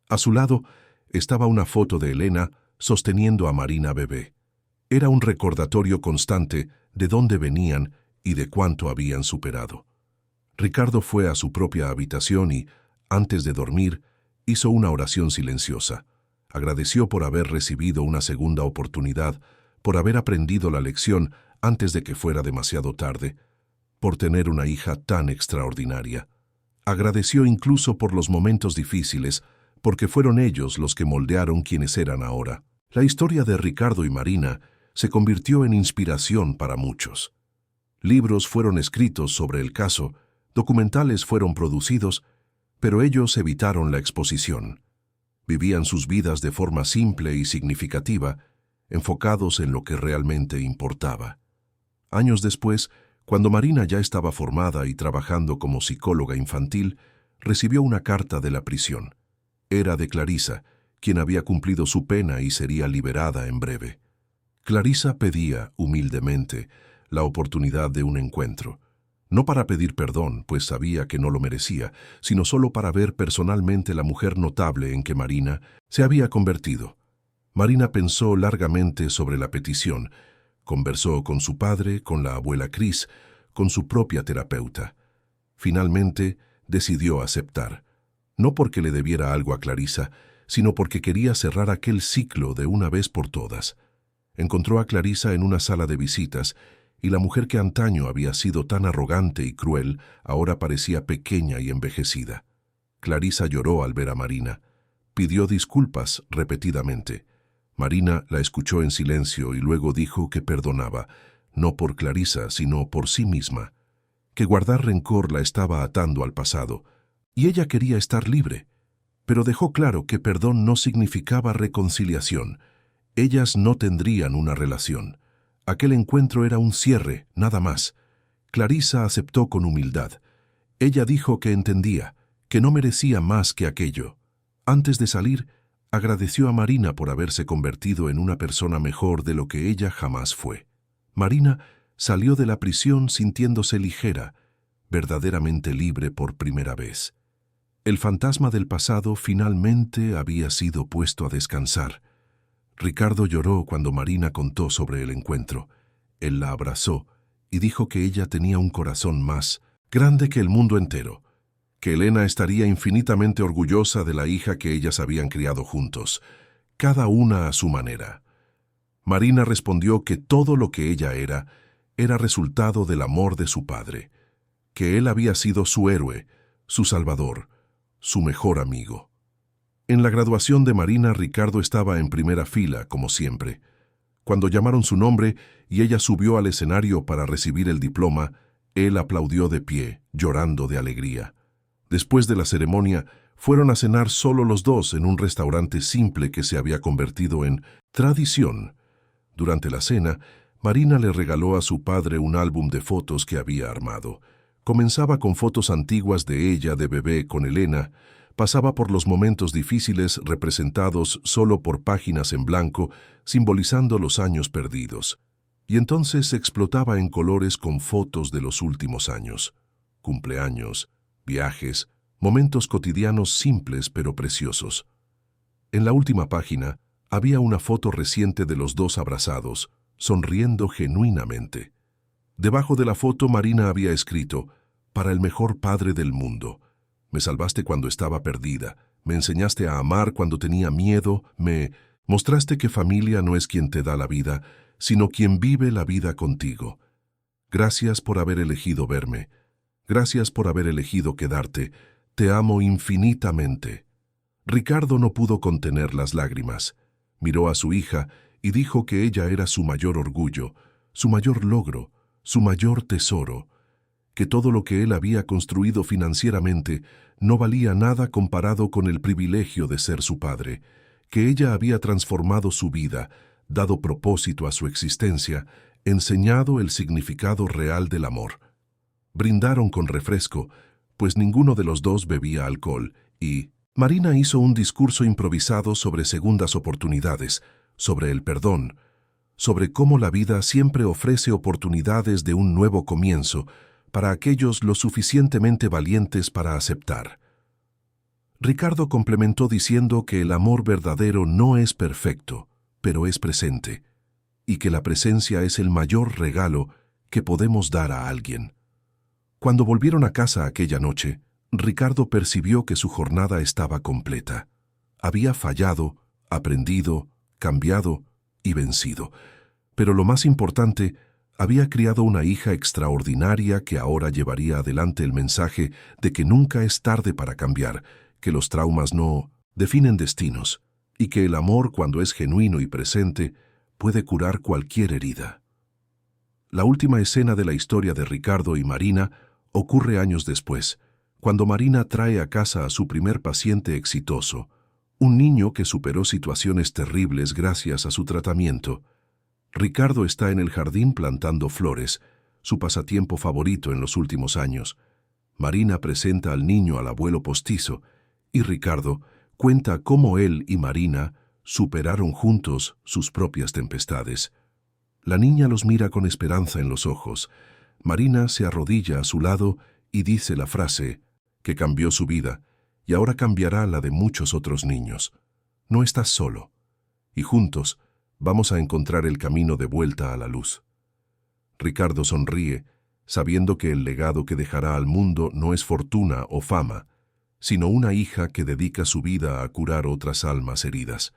S1: A su lado estaba una foto de Elena sosteniendo a Marina bebé. Era un recordatorio constante de dónde venían y de cuánto habían superado. Ricardo fue a su propia habitación y, antes de dormir, hizo una oración silenciosa. Agradeció por haber recibido una segunda oportunidad, por haber aprendido la lección antes de que fuera demasiado tarde, por tener una hija tan extraordinaria. Agradeció incluso por los momentos difíciles, porque fueron ellos los que moldearon quienes eran ahora. La historia de Ricardo y Marina se convirtió en inspiración para muchos. Libros fueron escritos sobre el caso, documentales fueron producidos, pero ellos evitaron la exposición. Vivían sus vidas de forma simple y significativa, enfocados en lo que realmente importaba. Años después, cuando Marina ya estaba formada y trabajando como psicóloga infantil, recibió una carta de la prisión. Era de Clarisa, quien había cumplido su pena y sería liberada en breve. Clarisa pedía, humildemente, la oportunidad de un encuentro. No para pedir perdón, pues sabía que no lo merecía, sino solo para ver personalmente la mujer notable en que Marina se había convertido. Marina pensó largamente sobre la petición. Conversó con su padre, con la abuela Cris, con su propia terapeuta. Finalmente, decidió aceptar. No porque le debiera algo a Clarisa, sino porque quería cerrar aquel ciclo de una vez por todas. Encontró a Clarisa en una sala de visitas, y la mujer que antaño había sido tan arrogante y cruel, ahora parecía pequeña y envejecida. Clarisa lloró al ver a Marina. Pidió disculpas repetidamente. Marina la escuchó en silencio y luego dijo que perdonaba, no por Clarisa, sino por sí misma, que guardar rencor la estaba atando al pasado, y ella quería estar libre. Pero dejó claro que perdón no significaba reconciliación. Ellas no tendrían una relación. Aquel encuentro era un cierre, nada más. Clarisa aceptó con humildad. Ella dijo que entendía, que no merecía más que aquello. Antes de salir, agradeció a Marina por haberse convertido en una persona mejor de lo que ella jamás fue. Marina salió de la prisión sintiéndose ligera, verdaderamente libre por primera vez. El fantasma del pasado finalmente había sido puesto a descansar. Ricardo lloró cuando Marina contó sobre el encuentro. Él la abrazó y dijo que ella tenía un corazón más grande que el mundo entero, que Elena estaría infinitamente orgullosa de la hija que ellas habían criado juntos, cada una a su manera. Marina respondió que todo lo que ella era resultado del amor de su padre, que él había sido su héroe, su salvador, su mejor amigo. En la graduación de Marina, Ricardo estaba en primera fila, como siempre. Cuando llamaron su nombre y ella subió al escenario para recibir el diploma, él aplaudió de pie, llorando de alegría. Después de la ceremonia, fueron a cenar solo los dos en un restaurante simple que se había convertido en tradición. Durante la cena, Marina le regaló a su padre un álbum de fotos que había armado. Comenzaba con fotos antiguas de ella de bebé con Elena, pasaba por los momentos difíciles representados solo por páginas en blanco, simbolizando los años perdidos. Y entonces explotaba en colores con fotos de los últimos años. Cumpleaños, viajes, momentos cotidianos simples pero preciosos. En la última página había una foto reciente de los dos abrazados, sonriendo genuinamente. Debajo de la foto Marina había escrito: «Para el mejor padre del mundo. Me salvaste cuando estaba perdida, me enseñaste a amar cuando tenía miedo, me mostraste que familia no es quien te da la vida, sino quien vive la vida contigo. Gracias por haber elegido verme. Gracias por haber elegido quedarte. Te amo infinitamente». Ricardo no pudo contener las lágrimas. Miró a su hija y dijo que ella era su mayor orgullo, su mayor logro, su mayor tesoro, que todo lo que él había construido financieramente no valía nada comparado con el privilegio de ser su padre, que ella había transformado su vida, dado propósito a su existencia, enseñado el significado real del amor. Brindaron con refresco, pues ninguno de los dos bebía alcohol, y Marina hizo un discurso improvisado sobre segundas oportunidades, sobre el perdón, sobre cómo la vida siempre ofrece oportunidades de un nuevo comienzo para aquellos lo suficientemente valientes para aceptar. Ricardo complementó diciendo que el amor verdadero no es perfecto, pero es presente, y que la presencia es el mayor regalo que podemos dar a alguien. Cuando volvieron a casa aquella noche, Ricardo percibió que su jornada estaba completa. Había fallado, aprendido, cambiado y vencido. Pero lo más importante, había criado una hija extraordinaria que ahora llevaría adelante el mensaje de que nunca es tarde para cambiar, que los traumas no definen destinos, y que el amor, cuando es genuino y presente, puede curar cualquier herida. La última escena de la historia de Ricardo y Marina ocurre años después, cuando Marina trae a casa a su primer paciente exitoso, un niño que superó situaciones terribles gracias a su tratamiento. Ricardo está en el jardín plantando flores, su pasatiempo favorito en los últimos años. Marina presenta al niño al abuelo postizo, y Ricardo cuenta cómo él y Marina superaron juntos sus propias tempestades. La niña los mira con esperanza en los ojos. Marina se arrodilla a su lado y dice la frase que cambió su vida y ahora cambiará la de muchos otros niños. No estás solo, y juntos vamos a encontrar el camino de vuelta a la luz. Ricardo sonríe, sabiendo que el legado que dejará al mundo no es fortuna o fama, sino una hija que dedica su vida a curar otras almas heridas.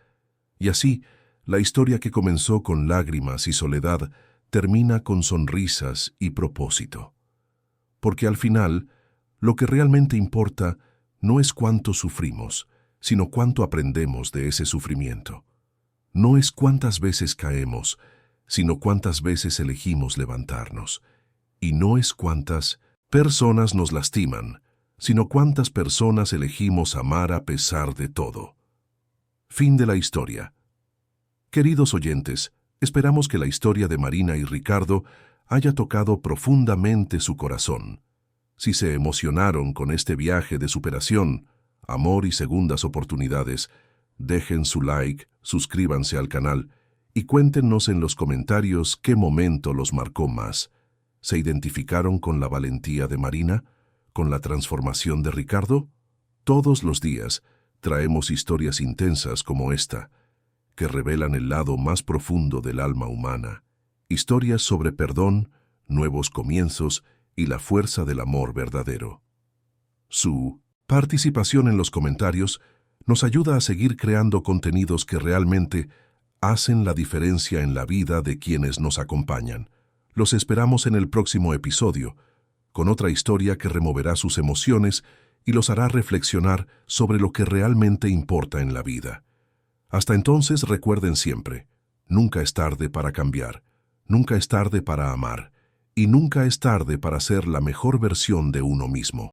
S1: Y así, La historia que comenzó con lágrimas y soledad termina con sonrisas y propósito. Porque al final, lo que realmente importa no es cuánto sufrimos, sino cuánto aprendemos de ese sufrimiento. No es cuántas veces caemos, sino cuántas veces elegimos levantarnos. Y no es cuántas personas nos lastiman, sino cuántas personas elegimos amar a pesar de todo. Fin de la historia. Queridos oyentes, esperamos que la historia de Marina y Ricardo haya tocado profundamente su corazón. Si se emocionaron con este viaje de superación, amor y segundas oportunidades, dejen su like, suscríbanse al canal y cuéntenos en los comentarios qué momento los marcó más. ¿Se identificaron con la valentía de Marina? ¿Con la transformación de Ricardo? Todos los días traemos historias intensas como esta, que revelan el lado más profundo del alma humana. Historias sobre perdón, nuevos comienzos y la fuerza del amor verdadero. Su participación en los comentarios nos ayuda a seguir creando contenidos que realmente hacen la diferencia en la vida de quienes nos acompañan. Los esperamos en el próximo episodio, con otra historia que removerá sus emociones y los hará reflexionar sobre lo que realmente importa en la vida. Hasta entonces recuerden siempre, nunca es tarde para cambiar, nunca es tarde para amar, y nunca es tarde para ser la mejor versión de uno mismo.